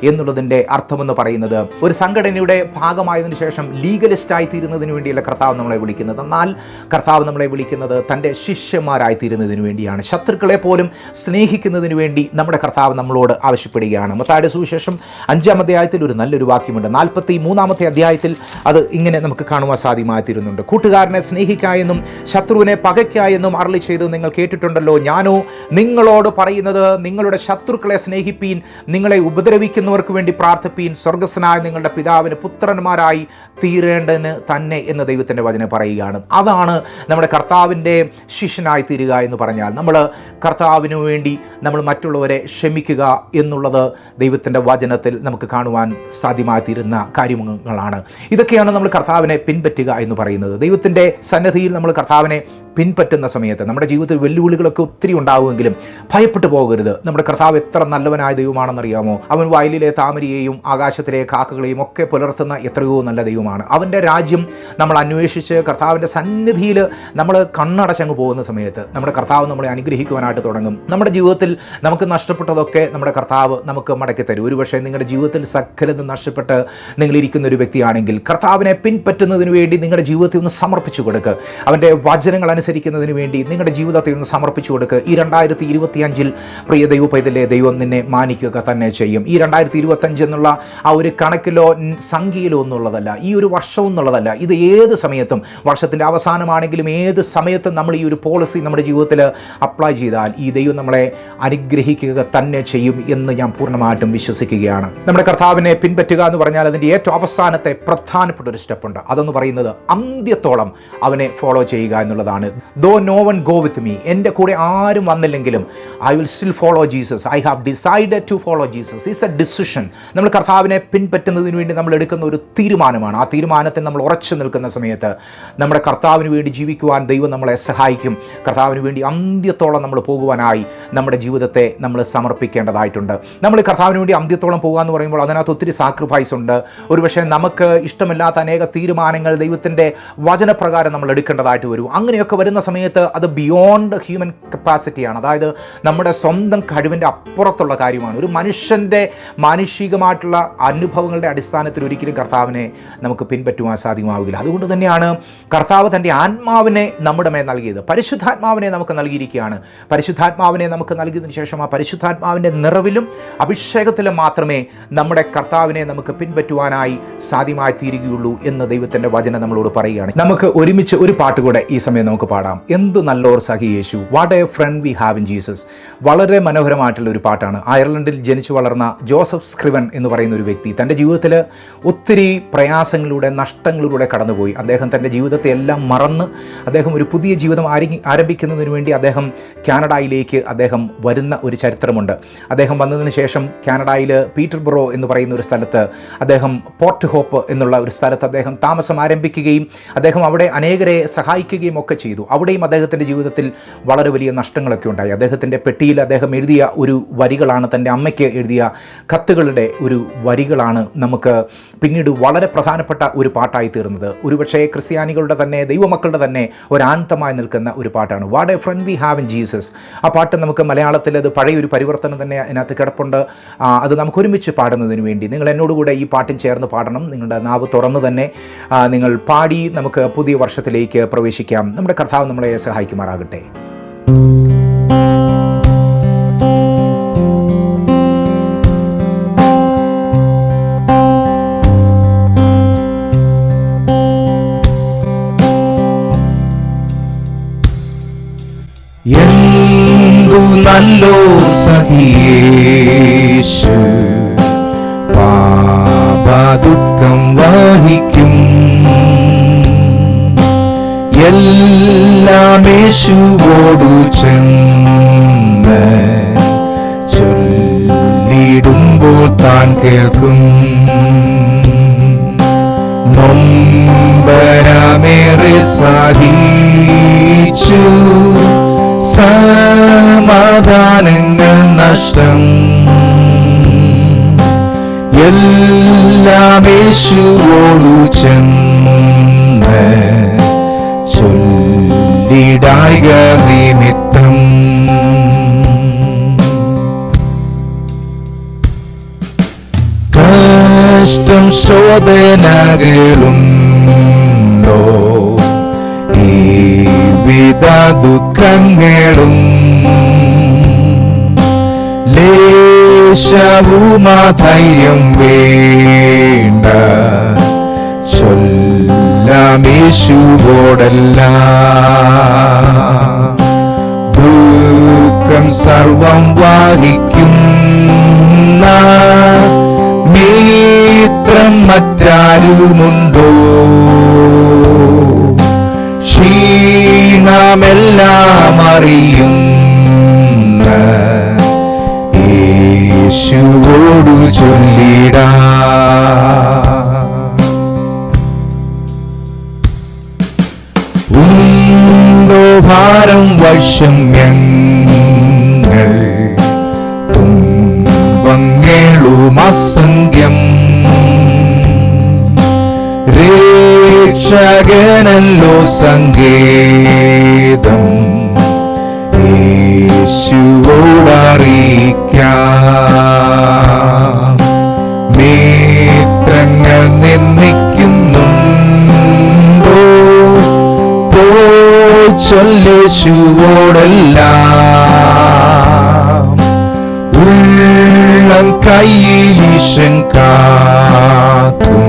എന്നുള്ളതിൻ്റെ അർത്ഥമെന്ന് പറയുന്നത്. ഒരു സംഘടനയുടെ ഭാഗമായതിനു ശേഷം ലീഗലിസ്റ്റായി തീരുന്നതിന് വേണ്ടിയല്ല കർത്താവ് നമ്മളെ വിളിക്കുന്നത്. എന്നാൽ കർത്താവ് നമ്മളെ വിളിക്കുന്നത് തൻ്റെ ശിഷ്യന്മാരായി തീരുന്നതിന് വേണ്ടിയാണ്. ശത്രുക്കളെ പോലും സ്നേഹിക്കുന്നതിന് വേണ്ടി നമ്മുടെ കർത്താവ് നമ്മളോട് ആവശ്യപ്പെടുകയാണ്. മത്തായിയുടെ സുവിശേഷം 5-ാം അധ്യായത്തിൽ ഒരു നല്ലൊരു വാക്യമുണ്ട്. 43-ാമത്തെ അധ്യായത്തിൽ അത് ഇങ്ങനെ നമുക്ക് കാണുവാൻ സാധ്യമായി തീരുന്നുണ്ട്. കൂട്ടുകാരനെ സ്നേഹിക്കായെന്നും ശത്രുവിനെ പകയ്ക്കായെന്നും അരുളി ചെയ്ത് നിങ്ങൾ കേട്ടിട്ടുണ്ടല്ലോ. ഞാനോ നിങ്ങളോട് പറയുന്നത്, നിങ്ങളുടെ ശത്രുക്കളെ സ്നേഹിപ്പീൻ, നിങ്ങളെ ഉപദ്രവിക്കുന്നവർക്ക് വേണ്ടി പ്രാർത്ഥിപ്പീൻ, സ്വർഗസ്വനായ നിങ്ങളുടെ പിതാവിന് പുത്രന്മാരായി തീരേണ്ടതിന് തന്നെ എന്ന് ദൈവത്തിൻ്റെ വചനം പറയുകയാണ്. അതാണ് നമ്മുടെ കർത്താവിൻ്റെ ശിഷ്യനായി തീരുക എന്ന് പറഞ്ഞാൽ. നമ്മൾ കർത്താവിന് വേണ്ടി നമ്മൾ മറ്റുള്ളവരെ ക്ഷമിക്കുക എന്നുള്ളത് ദൈവത്തിൻ്റെ വചനത്തിൽ നമുക്ക് കാണുവാൻ സാധ്യമായി തീരുന്ന കാര്യങ്ങളാണ്. ഇതൊക്കെയാണ് നമ്മൾ കർത്താവിനെ പിൻപറ്റുക എന്ന് പറയുന്നത്. ദൈവത്തിൻ്റെ സന്നിധിയിൽ നമ്മൾ കർത്താവിനെ പിൻപറ്റുന്ന സമയത്ത് നമ്മുടെ ജീവിതത്തിൽ വെല്ലുവിളികളൊക്കെ ഒത്തിരി ഉണ്ടാവുമെങ്കിലും ഭയപ്പെട്ടു പോകരുത്. നമ്മുടെ കർത്താവ് എത്ര നല്ലവനായ ദൈവമാണെന്നറിയാമോ? അവൻ വയലിലെ താമരയെയും ആകാശത്തിലെ കാക്കകളെയും ഒക്കെ പുലർത്തുന്ന എത്രയോ നല്ല ദൈവമാണ്. അവൻ്റെ രാജ്യം നമ്മൾ അന്വേഷിച്ച് കർത്താവിൻ്റെ സന്നിധിയിൽ നമ്മൾ കണ്ണടച്ചങ്ങ് പോകുന്ന സമയത്ത് നമ്മുടെ കർത്താവ് നമ്മളെ അനുഗ്രഹിക്കുവാനായിട്ട് തുടങ്ങും. നമ്മുടെ ജീവിതത്തിൽ നമുക്ക് നഷ്ടപ്പെട്ടതൊക്കെ നമ്മുടെ കർത്താവ് നമുക്ക് മടക്കി തരും. ഒരുപക്ഷെ നിങ്ങളുടെ ജീവിതത്തിൽ സകലതും നഷ്ടപ്പെട്ട് നിങ്ങളിരിക്കുന്ന ഒരു വ്യക്തിയാണെങ്കിൽ കർത്താവിനെ പിൻപറ്റുന്നതിന് വേണ്ടി നിങ്ങളുടെ ജീവിതത്തെ ഒന്ന് സമർപ്പിച്ചു കൊടുക്കുക. അവൻ്റെ വചനങ്ങൾ അനുസരിക്കുന്നതിന് വേണ്ടി നിങ്ങളുടെ ജീവിതത്തെ ഒന്ന് സമർപ്പിച്ചു കൊടുക്കുക. ഈ 2025 പ്രിയ ദൈവ പൈതലേ, ദൈവം നിന്നെ മാനിക്കുക തന്നെ ചെയ്യും. ഈ 2025 എന്നുള്ള ആ ഒരു കണക്കിലോ സംഖ്യയിലോ ഒന്നുള്ളതല്ല, ഈ ഒരു വർഷം എന്നുള്ളതല്ല. ഇത് ഏത് സമയത്തും, വർഷത്തിൻ്റെ അവസാനമാണെങ്കിലും ഏത് സമയത്തും നമ്മൾ ഈ ഒരു പോളിസി നമ്മുടെ ജീവിതത്തിൽ അപ്ലൈ ചെയ്താൽ ഈ ദൈവം നമ്മളെ അനുഗ്രഹിക്കുക തന്നെ ചെയ്യും എന്ന് ഞാൻ പൂർണ്ണമായിട്ടും വിശ്വസിക്കുകയാണ്. നമ്മുടെ കർത്താവിനെ പിൻപറ്റുക എന്ന് പറഞ്ഞാൽ അതിൻ്റെ ഏറ്റവും അവസാനത്തെ പ്രധാനപ്പെട്ട ഒരു സ്റ്റെപ്പുണ്ട്. അതെന്ന് പറയുന്നത് അന്ത്യത്തോളം അവനെ ഫോളോ ചെയ്യുക എന്നുള്ളതാണ്. Though no one go with me, എൻ്റെ കൂടെ ആരും വന്നില്ലെങ്കിലും I will still follow Jesus. I have decided to follow Jesus. It's a decision. നമ്മൾ കർത്താവിനെ പിൻപറ്റുന്നതിന് വേണ്ടി നമ്മൾ എടുക്കുന്ന ഒരു തീരുമാനമാണ്. ആ തീരുമാനത്തിൽ നമ്മൾ ഉറച്ചു നിൽക്കുന്ന സമയത്ത് നമ്മുടെ കർത്താവിന് വേണ്ടി ജീവിക്കുവാൻ ദൈവം നമ്മളെ സഹായിക്കും. കർത്താവിന് വേണ്ടി അന്ത്യത്തോളം നമ്മൾ പോകുവാനായി നമ്മുടെ ജീവിതത്തെ നമ്മൾ സമർപ്പിക്കേണ്ടതായിട്ടുണ്ട്. നമ്മൾ കർത്താവിന് വേണ്ടി അന്ത്യത്തോളം പോകുക എന്ന് പറയുമ്പോൾ അതിനകത്ത് ഒത്തിരി സാക്രിഫൈസ് ഉണ്ട്. ഒരുപക്ഷെ നമുക്ക് ഇഷ്ടമില്ലാത്ത അനേക തീരുമാനങ്ങൾ ദൈവത്തിൻ്റെ വചനപ്രകാരം നമ്മൾ എടുക്കേണ്ടതായിട്ട് വരും. അങ്ങനെയൊക്കെ വരുന്ന സമയത്ത് അത് ബിയോണ്ട് ഹ്യൂമൻ കപ്പാസിറ്റിയാണ്. അതായത് നമ്മുടെ സ്വന്തം കഴിവിൻ്റെ അപ്പുറത്തുള്ള കാര്യമാണ്. ഒരു മനുഷ്യൻ്റെ മാനുഷികമായിട്ടുള്ള അനുഭവങ്ങളുടെ അടിസ്ഥാനത്തിൽ ഒരിക്കലും കർത്താവിനെ നമുക്ക് പിൻപറ്റുവാൻ സാധ്യമാവുകയില്ല. അതുകൊണ്ട് തന്നെയാണ് കർത്താവ് തൻ്റെ ആത്മാവിനെ നമ്മുടെ മേൽ നൽകിയത്. പരിശുദ്ധാത്മാവിനെ നമുക്ക് നൽകിയിരിക്കുകയാണ്. പരിശുദ്ധാത്മാവിനെ നമുക്ക് നൽകിയതിന് ശേഷം ആ പരിശുദ്ധാത്മാവിൻ്റെ നിറവിലും അഭിഷേകത്തിലും മാത്രമേ നമ്മുടെ കർത്താവിനെ നമുക്ക് പിൻപറ്റുവാനായി സാധ്യമായി തീരുകയുള്ളൂ എന്ന് ദൈവത്തിൻ്റെ വചനം നമ്മളോട് പറയുകയാണ്. നമുക്ക് ഒരുമിച്ച് ഒരു പാട്ട് കൂടെ ഈ സമയം നമുക്ക് പാടാം. എന്ത് നല്ലോർ സഖി യേശു, what a friend we have in Jesus. വളരെ മനോഹരമായിട്ടുള്ള ഒരു പാട്ടാണ്. അയർലൻഡിൽ ജനിച്ചു വളർന്ന ജോസഫ് സ്ക്രിവൻ എന്ന് പറയുന്ന ഒരു വ്യക്തി തൻ്റെ ജീവിതത്തിൽ ഒത്തിരി പ്രയാസങ്ങളിലൂടെ നഷ്ടങ്ങളിലൂടെ കടന്നുപോയി. അദ്ദേഹം തൻ്റെ ജീവിതത്തെ എല്ലാം മറന്ന് അദ്ദേഹം ഒരു പുതിയ ജീവിതം ആരംഭിക്കുന്നതിന് വേണ്ടി അദ്ദേഹം കാനഡയിലേക്ക് അദ്ദേഹം വരുന്ന ഒരു ചരിത്രമുണ്ട്. അദ്ദേഹം വന്നതിന് ശേഷം കാനഡയിൽ പീറ്റർബറോ എന്ന് പറയുന്ന ഒരു സ്ഥലത്ത് അദ്ദേഹം പോർട്ട് ഹോപ്പ് എന്നുള്ള ഒരു സ്ഥലത്ത് അദ്ദേഹം താമസം ആരംഭിക്കുകയും അദ്ദേഹം അവിടെ അനേകരെ സഹായിക്കുകയും ഒക്കെ ചെയ്തു. അവിടെയും അദ്ദേഹത്തിൻ്റെ ജീവിതത്തിൽ വളരെ വലിയ നഷ്ടങ്ങളൊക്കെ ഉണ്ടായി. അദ്ദേഹത്തിൻ്റെ പെട്ടിയിൽ അദ്ദേഹം എഴുതിയ ഒരു വരികളാണ്, തൻ്റെ അമ്മയ്ക്ക് എഴുതിയ കത്തുകളുടെ ഒരു വരികളാണ് നമുക്ക് പിന്നീട് വളരെ പ്രധാനപ്പെട്ട ഒരു പാട്ടായി തീർന്നത്. ഒരുപക്ഷേ ക്രിസ്ത്യാനികളുടെ തന്നെ ദൈവമക്കളുടെ തന്നെ ഒരാന്തമായി നിൽക്കുന്ന ഒരു പാട്ടാണ് what a friend we have in Jesus. ആ പാട്ട് നമുക്ക് മലയാളത്തിൽ അത് പഴയൊരു പരിവർത്തനം തന്നെ അതിനകത്ത് കിടപ്പുണ്ട്. അത് നമുക്ക് ഒരുമിച്ച് പാടുന്നതിന് വേണ്ടി നിങ്ങൾ എന്നോടുകൂടെ ഈ പാട്ടും ചേർന്ന് പാടണം. നിങ്ങളുടെ നാവ് തുറന്ന് തന്നെ നിങ്ങൾ പാടി നമുക്ക് പുതിയ വർഷത്തിലേക്ക് പ്രവേശിക്കാം. നമ്മുടെ കർത്താവ് നമ്മളെ സഹായിക്കുമാറാകട്ടെ.
എന്തു നല്ലോ സഖിയേശു, പാപദുഃഖം വഹിക്കും. എല്ലാം യേശുവോടു ചെന്ന് ചൊല്ലിടുമ്പോൾ താൻ കേൾക്കും. നൊമ്പരമേറെ സഹിച്ചു സമാധാനങ്ങൾ നഷ്ടം. എല്ലാം യേശുവോടു ചെന്ന് ചൊല്ലിടായിക നിമിത്തം. കഷ്ടം ശോധനകളുണ്ടോ, വിവിധ ദുഃഖങ്ങളും ലേശവുമാ ധൈര്യം വേണ്ട. ചൊല്ലാം യേശുവോടെല്ലാം. ദുഃഖം സർവം വഹിക്കുന്ന മിത്രം മറ്റാരുമുണ്ടോ? ക്ഷീണമെല്ലാം അറിയുന്ന യേശുവോടു ചൊല്ലിടാം. ഉണ്ടോ ഭാരം വൈഷമ്യങ്ങൾ, തുമ്പങ്ങളും അസംഖ്യം. രക്ഷകനല്ലോ സങ്കേതം, യേശുവോടറിയിക്കാം. മിത്രങ്ങൾ നിന്ദിക്കുന്നുണ്ടോ, ചൊല്ലേശുവോടെല്ലാം. ഉള്ളം കയ്യിലീശൻ കാക്കും,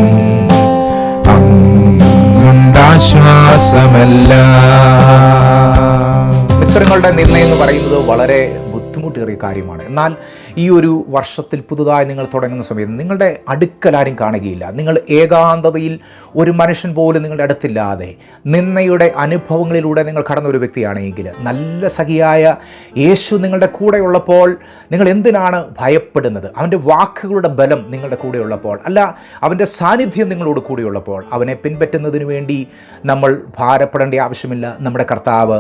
അങ്ങുണ്ടാശ്വാസമല്ല.
മിത്രങ്ങളുടെ നിർണയം എന്ന് പറയുന്നത് വളരെ ബുദ്ധിമുട്ടേറിയ കാര്യമാണ്. എന്നാൽ ഈ ഒരു വർഷത്തിൽ പുതുതായി നിങ്ങൾ തുടങ്ങുന്ന സമയത്ത് നിങ്ങളുടെ അടുക്കൽ ആരും കാണുകയില്ല. നിങ്ങൾ ഏകാന്തതയിൽ ഒരു മനുഷ്യൻ പോലും നിങ്ങളുടെ അടുത്തില്ലാതെ നിന്നയുടെ അനുഭവങ്ങളിലൂടെ നിങ്ങൾ കടന്ന ഒരു വ്യക്തിയാണെങ്കിൽ, നല്ല സഖിയായ യേശു നിങ്ങളുടെ കൂടെയുള്ളപ്പോൾ നിങ്ങൾ എന്തിനാണ് ഭയപ്പെടുന്നത്? അവൻ്റെ വാക്കുകളുടെ ബലം നിങ്ങളുടെ കൂടെയുള്ളപ്പോൾ, അല്ല അവൻ്റെ സാന്നിധ്യം നിങ്ങളോട് കൂടെയുള്ളപ്പോൾ അവനെ പിൻപറ്റുന്നതിന് വേണ്ടി നമ്മൾ ഭാരപ്പെടേണ്ട ആവശ്യമില്ല. നമ്മുടെ കർത്താവ്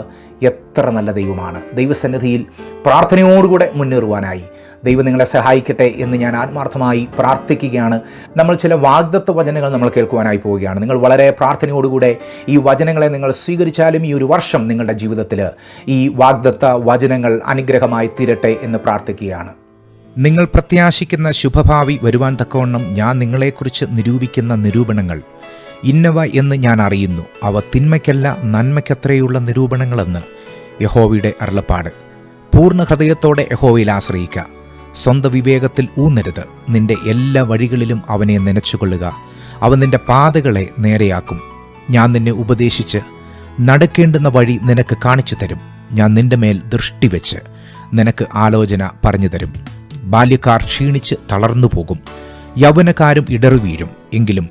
എത്ര നല്ല ദൈവമാണ്. ദൈവസന്നിധിയിൽ പ്രാർത്ഥനയോടുകൂടെ മുന്നേറുവാനായി ദൈവം നിങ്ങളെ സഹായിക്കട്ടെ എന്ന് ഞാൻ ആത്മാർത്ഥമായി പ്രാർത്ഥിക്കുകയാണ്. നമ്മൾ ചില വാഗ്ദത്ത വചനങ്ങൾ നമ്മൾ കേൾക്കുവാനായി പോവുകയാണ്. നിങ്ങൾ വളരെ പ്രാർത്ഥനയോടുകൂടെ ഈ വചനങ്ങളെ നിങ്ങൾ സ്വീകരിച്ചാലും ഈ ഒരു വർഷം നിങ്ങളുടെ ജീവിതത്തിൽ ഈ വാഗ്ദത്ത വചനങ്ങൾ അനുഗ്രഹമായി തീരട്ടെ എന്ന് പ്രാർത്ഥിക്കുകയാണ്.
നിങ്ങൾ പ്രത്യാശിക്കുന്ന ശുഭഭാവി വരുവാൻ തക്കവണ്ണം ഞാൻ നിങ്ങളെക്കുറിച്ച് നിരൂപിക്കുന്ന നിരൂപണങ്ങൾ ഇന്നവ എന്ന് ഞാൻ അറിയുന്നു. അവ തിന്മയ്ക്കല്ല നന്മയ്ക്കത്രയുള്ള നിരൂപണങ്ങളെന്ന് യഹോവയുടെ അരുളപ്പാട്. പൂർണ്ണ ഹൃദയത്തോടെ യഹോവയിൽ ആശ്രയിക്കുക. സ്വന്തം വിവേകത്തിൽ ഊന്നരുത്. നിന്റെ എല്ലാ വഴികളിലും അവനെ നനച്ചുകൊള്ളുക. അവൻ നിന്റെ പാതകളെ നേരെയാക്കും. ഞാൻ നിന്നെ ഉപദേശിച്ച് നടക്കേണ്ടുന്ന വഴി നിനക്ക് കാണിച്ചു തരും. ഞാൻ നിന്റെ മേൽ ദൃഷ്ടി വെച്ച് നിനക്ക് ആലോചന പറഞ്ഞു തരും. ബാല്യക്കാർ ക്ഷീണിച്ച് തളർന്നു പോകും, യൗവനക്കാരും ഇടറി വീഴും. എങ്കിലും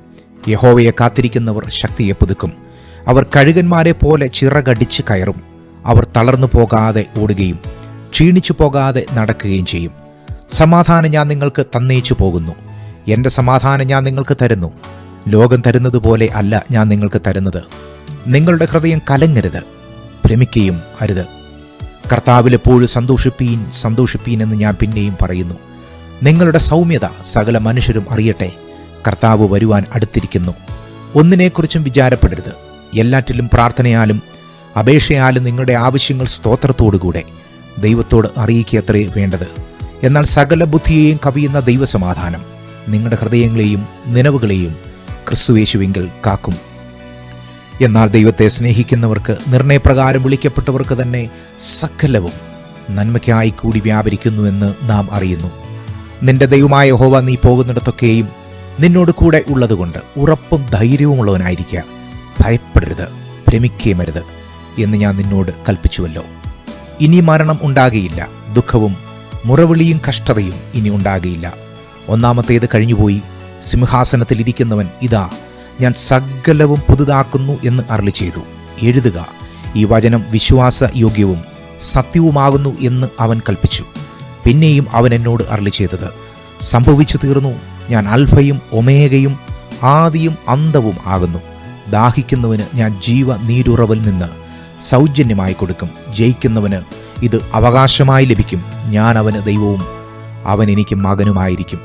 യഹോവയെ കാത്തിരിക്കുന്നവർ ശക്തിയെ പുതുക്കും. അവർ കഴുകന്മാരെ പോലെ ചിറകടിച്ച് കയറും. അവർ തളർന്നു പോകാതെ ഓടുകയും ക്ഷീണിച്ചു പോകാതെ നടക്കുകയും ചെയ്യും. സമാധാനം ഞാൻ നിങ്ങൾക്ക് തന്നേച്ചു പോകുന്നു. എൻ്റെ സമാധാനം ഞാൻ നിങ്ങൾക്ക് തരുന്നു. ലോകം തരുന്നത് പോലെ അല്ല ഞാൻ നിങ്ങൾക്ക് തരുന്നത്. നിങ്ങളുടെ ഹൃദയം കലങ്ങരുത്, ഭ്രമിക്കുകയും അരുത്. കർത്താവിൽ എപ്പോഴും സന്തോഷിപ്പീൻ സന്തോഷിപ്പീൻ എന്ന് ഞാൻ പിന്നെയും പറയുന്നു. നിങ്ങളുടെ സൗമ്യത സകല മനുഷ്യരും അറിയട്ടെ. കർത്താവ് വരുവാൻ അടുത്തിരിക്കുന്നു. ഒന്നിനെക്കുറിച്ചും വിചാരപ്പെടരുത്. എല്ലാറ്റിലും പ്രാർത്ഥനയാലും അപേക്ഷയാലും നിങ്ങളുടെ ആവശ്യങ്ങൾ സ്തോത്രത്തോടുകൂടെ ദൈവത്തോട് അറിയിക്കത്രേ വേണ്ടത്. എന്നാൽ സകല ബുദ്ധിയെയും കവിയുന്ന ദൈവസമാധാനം നിങ്ങളുടെ ഹൃദയങ്ങളെയും നിലവുകളെയും ക്രിസ്തുയേശുവിങ്കൽ കാക്കും. എന്നാൽ ദൈവത്തെ സ്നേഹിക്കുന്നവർക്ക്, നിർണയപ്രകാരം വിളിക്കപ്പെട്ടവർക്ക് തന്നെ സകലവും നന്മയ്ക്കായി കൂടി വ്യാപരിക്കുന്നുവെന്ന് നാം അറിയുന്നു. നിന്റെ ദൈവമായ യഹോവ നീ പോകുന്നിടത്തൊക്കെയും നിന്നോട് കൂടെ ഉള്ളതുകൊണ്ട് ഉറപ്പും ധൈര്യവുമുള്ളവനായിരിക്കുക. ഭയപ്പെടരുത്, ഭ്രമിക്കുകയുമരുത് എന്ന് ഞാൻ നിന്നോട് കൽപ്പിച്ചുവല്ലോ. ഇനി മരണം ഉണ്ടാകുകയില്ല, ദുഃഖവും മുറവിളിയും കഷ്ടതയും ഇനി ഉണ്ടാകുകയില്ല. ഒന്നാമത്തേത് കഴിഞ്ഞുപോയി. സിംഹാസനത്തിൽ ഇരിക്കുന്നവൻ ഇതാ ഞാൻ സകലവും പുതുതാക്കുന്നു എന്ന് അരുളി ചെയ്തു. എഴുതുക, ഈ വചനം വിശ്വാസയോഗ്യവും സത്യവുമാകുന്നു എന്ന് അവൻ കൽപ്പിച്ചു. പിന്നെയും അവൻ എന്നോട് അരുളി ചെയ്തത്, സംഭവിച്ചു തീർന്നു. ഞാൻ അൽഫയും ഒമേഗയും ആദിയും അന്തവും ആകുന്നു. ദാഹിക്കുന്നവന് ഞാൻ ജീവനീരുറവിൽ നിന്ന് സൗജന്യമായി കൊടുക്കും. ജയിക്കുന്നവന് ഇത് അവകാശമായി ലഭിക്കും. ഞാൻ അവന് ദൈവവും അവൻ എനിക്ക് മകനുമായിരിക്കും.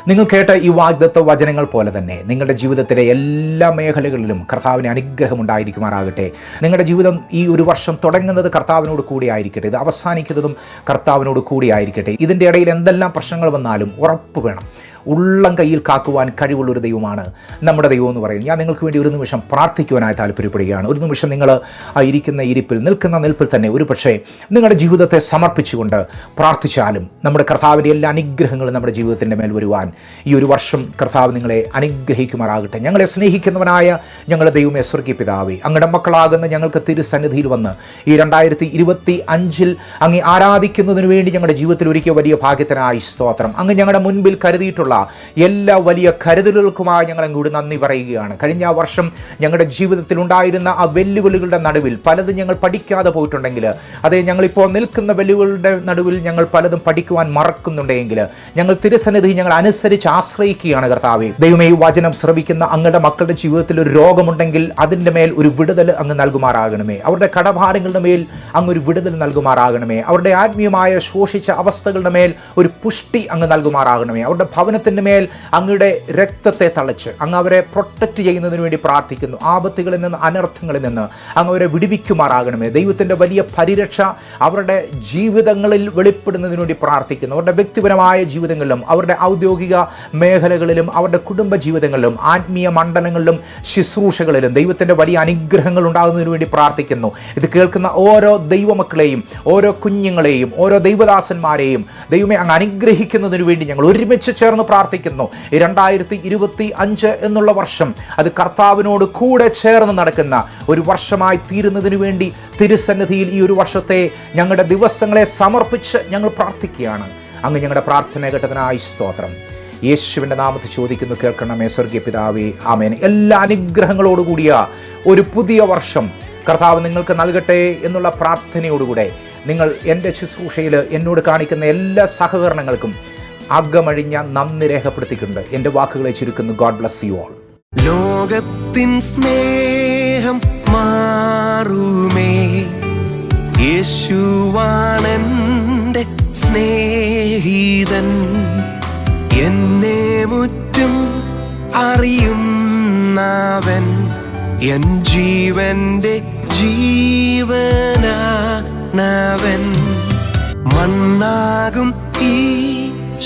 നിങ്ങൾ കേട്ട ഈ വാഗ്ദത്ത വചനങ്ങൾ പോലെ തന്നെ നിങ്ങളുടെ ജീവിതത്തിലെ എല്ലാ മേഖലകളിലും കർത്താവിന് അനുഗ്രഹം ഉണ്ടായിരിക്കുമാറാകട്ടെ. നിങ്ങളുടെ ജീവിതം ഈ ഒരു വർഷം തുടങ്ങുന്നത് കർത്താവിനോട് കൂടിയായിരിക്കട്ടെ. ഇത് അവസാനിക്കുന്നതും കർത്താവിനോട് കൂടിയായിരിക്കട്ടെ. ഇതിൻ്റെ ഇടയിൽ എന്തെല്ലാം പ്രശ്നങ്ങൾ വന്നാലും ഉറപ്പ് വേണം, ഉള്ളം കയ്യിൽ കാക്കുവാൻ കഴിവുള്ളൊരു ദൈവമാണ് നമ്മുടെ ദൈവം എന്ന് പറയുന്നത്. ഞാൻ നിങ്ങൾക്ക് വേണ്ടി ഒരു നിമിഷം പ്രാർത്ഥിക്കുവാനായി താല്പര്യപ്പെടുകയാണ്. ഒരു നിമിഷം നിങ്ങൾ ആ ഇരിക്കുന്ന ഇരിപ്പിൽ, നിൽക്കുന്ന നിൽപ്പിൽ തന്നെ ഒരു പക്ഷേ നിങ്ങളുടെ ജീവിതത്തെ സമർപ്പിച്ചുകൊണ്ട് പ്രാർത്ഥിച്ചാലും നമ്മുടെ കർത്താവിൻ്റെ എല്ലാ അനുഗ്രഹങ്ങളും നമ്മുടെ ജീവിതത്തിൻ്റെ മേൽ വരുവാൻ ഈ ഒരു വർഷം കർത്താവ് നിങ്ങളെ അനുഗ്രഹിക്കുമാറാകട്ടെ. ഞങ്ങളെ സ്നേഹിക്കുന്നവനായ ഞങ്ങളുടെ ദൈവമേ, സ്വർഗീയ പിതാവേ, അങ്ങയുടെ മക്കളാകുന്ന ഞങ്ങൾക്ക് തിരുസന്നിധിയിൽ വന്ന് ഈ 2025 അങ്ങ് ആരാധിക്കുന്നതിന് വേണ്ടി ഞങ്ങളുടെ ജീവിതത്തിൽ ഒരുക്കിയ വലിയ ഭാഗ്യത്തിനായി സ്തോത്രം. അങ്ങ് ഞങ്ങളുടെ മുൻപിൽ കരുതിയിട്ടുള്ള എല്ലാ വലിയ കരുതലുകൾക്കുമായി ഞങ്ങൾ അങ്ങോട്ട് നന്ദി പറയുകയാണ്. കഴിഞ്ഞ വർഷം ഞങ്ങളുടെ ജീവിതത്തിൽ ഉണ്ടായിരുന്ന ആ വെല്ലുവിളികളുടെ നടുവിൽ പലതും ഞങ്ങൾ പഠിക്കാതെ പോയിട്ടുണ്ടെങ്കിൽ, അതേ ഞങ്ങളിപ്പോൾ നിൽക്കുന്ന വെല്ലുവിളികളുടെ നടുവിൽ ഞങ്ങൾ പലതും പഠിക്കുവാൻ മറക്കുന്നുണ്ടെങ്കിൽ ഞങ്ങൾ തിരുസന്നിധി ഞങ്ങൾ അനുസരിച്ച് ആശ്രയിക്കുകയാണ് കർത്താവേ. ദൈവമേ, ഈ വചനം ശ്രവിക്കുന്ന അങ്ങയുടെ മക്കളുടെ ജീവിതത്തിൽ ഒരു രോഗമുണ്ടെങ്കിൽ അതിൻ്റെ മേൽ ഒരു വിടുതൽ അങ്ങ് നൽകുമാറാകണമേ. അവരുടെ കടഭാരങ്ങളുടെ മേൽ അങ്ങ് ഒരു വിടുതൽ നൽകുമാറാകണമേ. അവരുടെ ആത്മീയമായ ശോഷിച്ച അവസ്ഥകളുടെ മേൽ ഒരു പുഷ്ടി അങ്ങ് നൽകുമാറാകണമേ. അവരുടെ ഭവനത്തിൻ്റെ മേൽ അങ്ങയുടെ രക്തത്തെ തളിച്ച് അങ്ങ് അവരെ പ്രൊട്ടക്റ്റ് ചെയ്യുന്നതിന് വേണ്ടി പ്രാർത്ഥിക്കുന്നു. ആപത്തുകളിൽ നിന്ന്, അനർത്ഥങ്ങളിൽ നിന്ന് അങ്ങ് അവരെ വിടുവിക്കുമാറാകണമേ. ദൈവത്തിൻ്റെ വലിയ പരിരക്ഷ അവരുടെ ജീവിതങ്ങളിൽ വെളിപ്പെടുന്നതിന് വേണ്ടി പ്രാർത്ഥിക്കുന്നു. അവരുടെ വ്യക്തിപരമായ ജീവിതങ്ങളിലും അവരുടെ ഔദ്യോഗിക മേഖലകളിലും അവരുടെ കുടുംബ ജീവിതങ്ങളിലും ആത്മീയ മണ്ഡലങ്ങളിലും ശുശ്രൂഷകളിലും ദൈവത്തിൻ്റെ വലിയ അനുഗ്രഹങ്ങൾ ഉണ്ടാകുന്നതിന് വേണ്ടി പ്രാർത്ഥിക്കുന്നു. ഇത് കേൾക്കുന്ന ഓരോ ദൈവമക്കളെയും, ഓരോ കുഞ്ഞുങ്ങളെയും, ഓരോ ദൈവദാസന്മാരെയും ദൈവമേ അങ്ങ് അനുഗ്രഹിക്കുന്നതിന് വേണ്ടി ഞങ്ങൾ ഒരുമിച്ച് ചേർന്ന് പ്രാർത്ഥിക്കുന്നു. 2025 എന്നുള്ള വർഷം അത് കർത്താവിനോട് കൂടെ ചേർന്ന് നടക്കുന്ന ഒരു വർഷമായി തീരുന്നതിന് വേണ്ടി തിരുസന്നിധിയിൽ ഈ ഒരു വർഷത്തെ ഞങ്ങളുടെ ദിവസങ്ങളെ സമർപ്പിച്ച് ഞങ്ങൾ പ്രാർത്ഥിക്കുകയാണ്. അങ്ങ് ഞങ്ങളുടെ പ്രാർത്ഥന കേട്ടതിനായി സ്തോത്രം. യേശുവിൻ്റെ നാമത്തിൽ ചോദിക്കുന്നു, കേൾക്കണമേ സ്വർഗീയ പിതാവേ, ആമേൻ. എല്ലാ അനുഗ്രഹങ്ങളോടുകൂടിയ ഒരു പുതിയ വർഷം കർത്താവ് നിങ്ങൾക്ക് നൽകട്ടെ എന്നുള്ള പ്രാർത്ഥനയോടുകൂടെ നിങ്ങൾ എൻ്റെ ശുശ്രൂഷയിൽ എന്നോട് കാണിക്കുന്ന എല്ലാ സഹകരണങ്ങൾക്കും അകമഴിഞ്ഞ നന്ദി രേഖപ്പെടുത്തിയിട്ടുണ്ട്. എൻ്റെ വാക്കുകളെ ചുരുക്കുന്നു. God bless you all.
ലോകത്തിൻ സ്നേഹം മാറുമേ, യേശുവാണെൻ്റെ സ്നേഹിതൻ. എന്നെ മുറ്റും അറിയുന്നവൻ, എൻ ജീവന്റെ ജീവനാണവൻ. മണ്ണാകും ഈ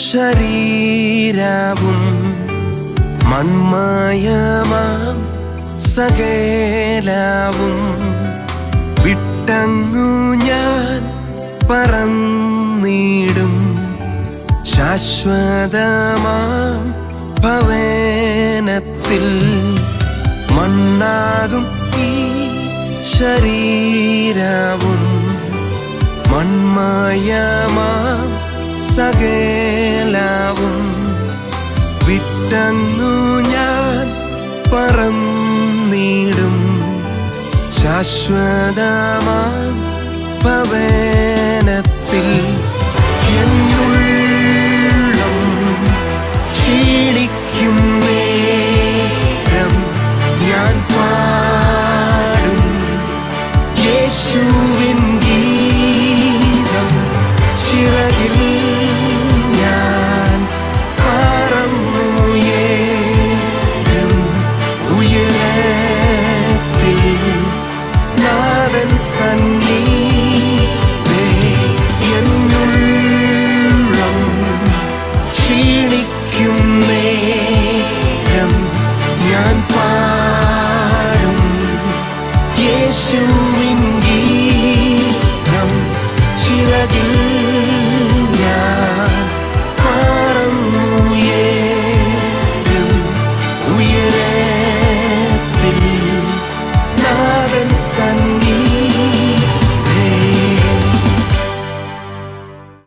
ശരീരവും മൺമയമാം സകലവും വിട്ടങ്ങു ഞാൻ പറന്നിടും ശാശ്വതമാം ഭവനത്തിൽ. മണ്ണാകും ഈ ശരീരവും മൺമയമാം സകലവും വിട്ടങ്ങു ഞാൻ പറന്നിടും ശാശ്വതമാം ഭവനത്തിൽ. എന്നുള്ളം ക്ഷീണിക്കും നേരം ഞാൻ പാടും യേശുവിൻ ഗീതം. ചിറകിൽ ഞാൻ പറന്നുയരും ഉയരത്തിൽ നാഥൻ സന്നിധി. എന്നുള്ളം ക്ഷീണിക്കും നേരം ഞാൻ പാടും യേശുവിൻ ഗീതം. ചിറകിൽ ഞാൻ പറന്നുയരും ഉയരത്തിൽ നാഥൻ സന്നിധി.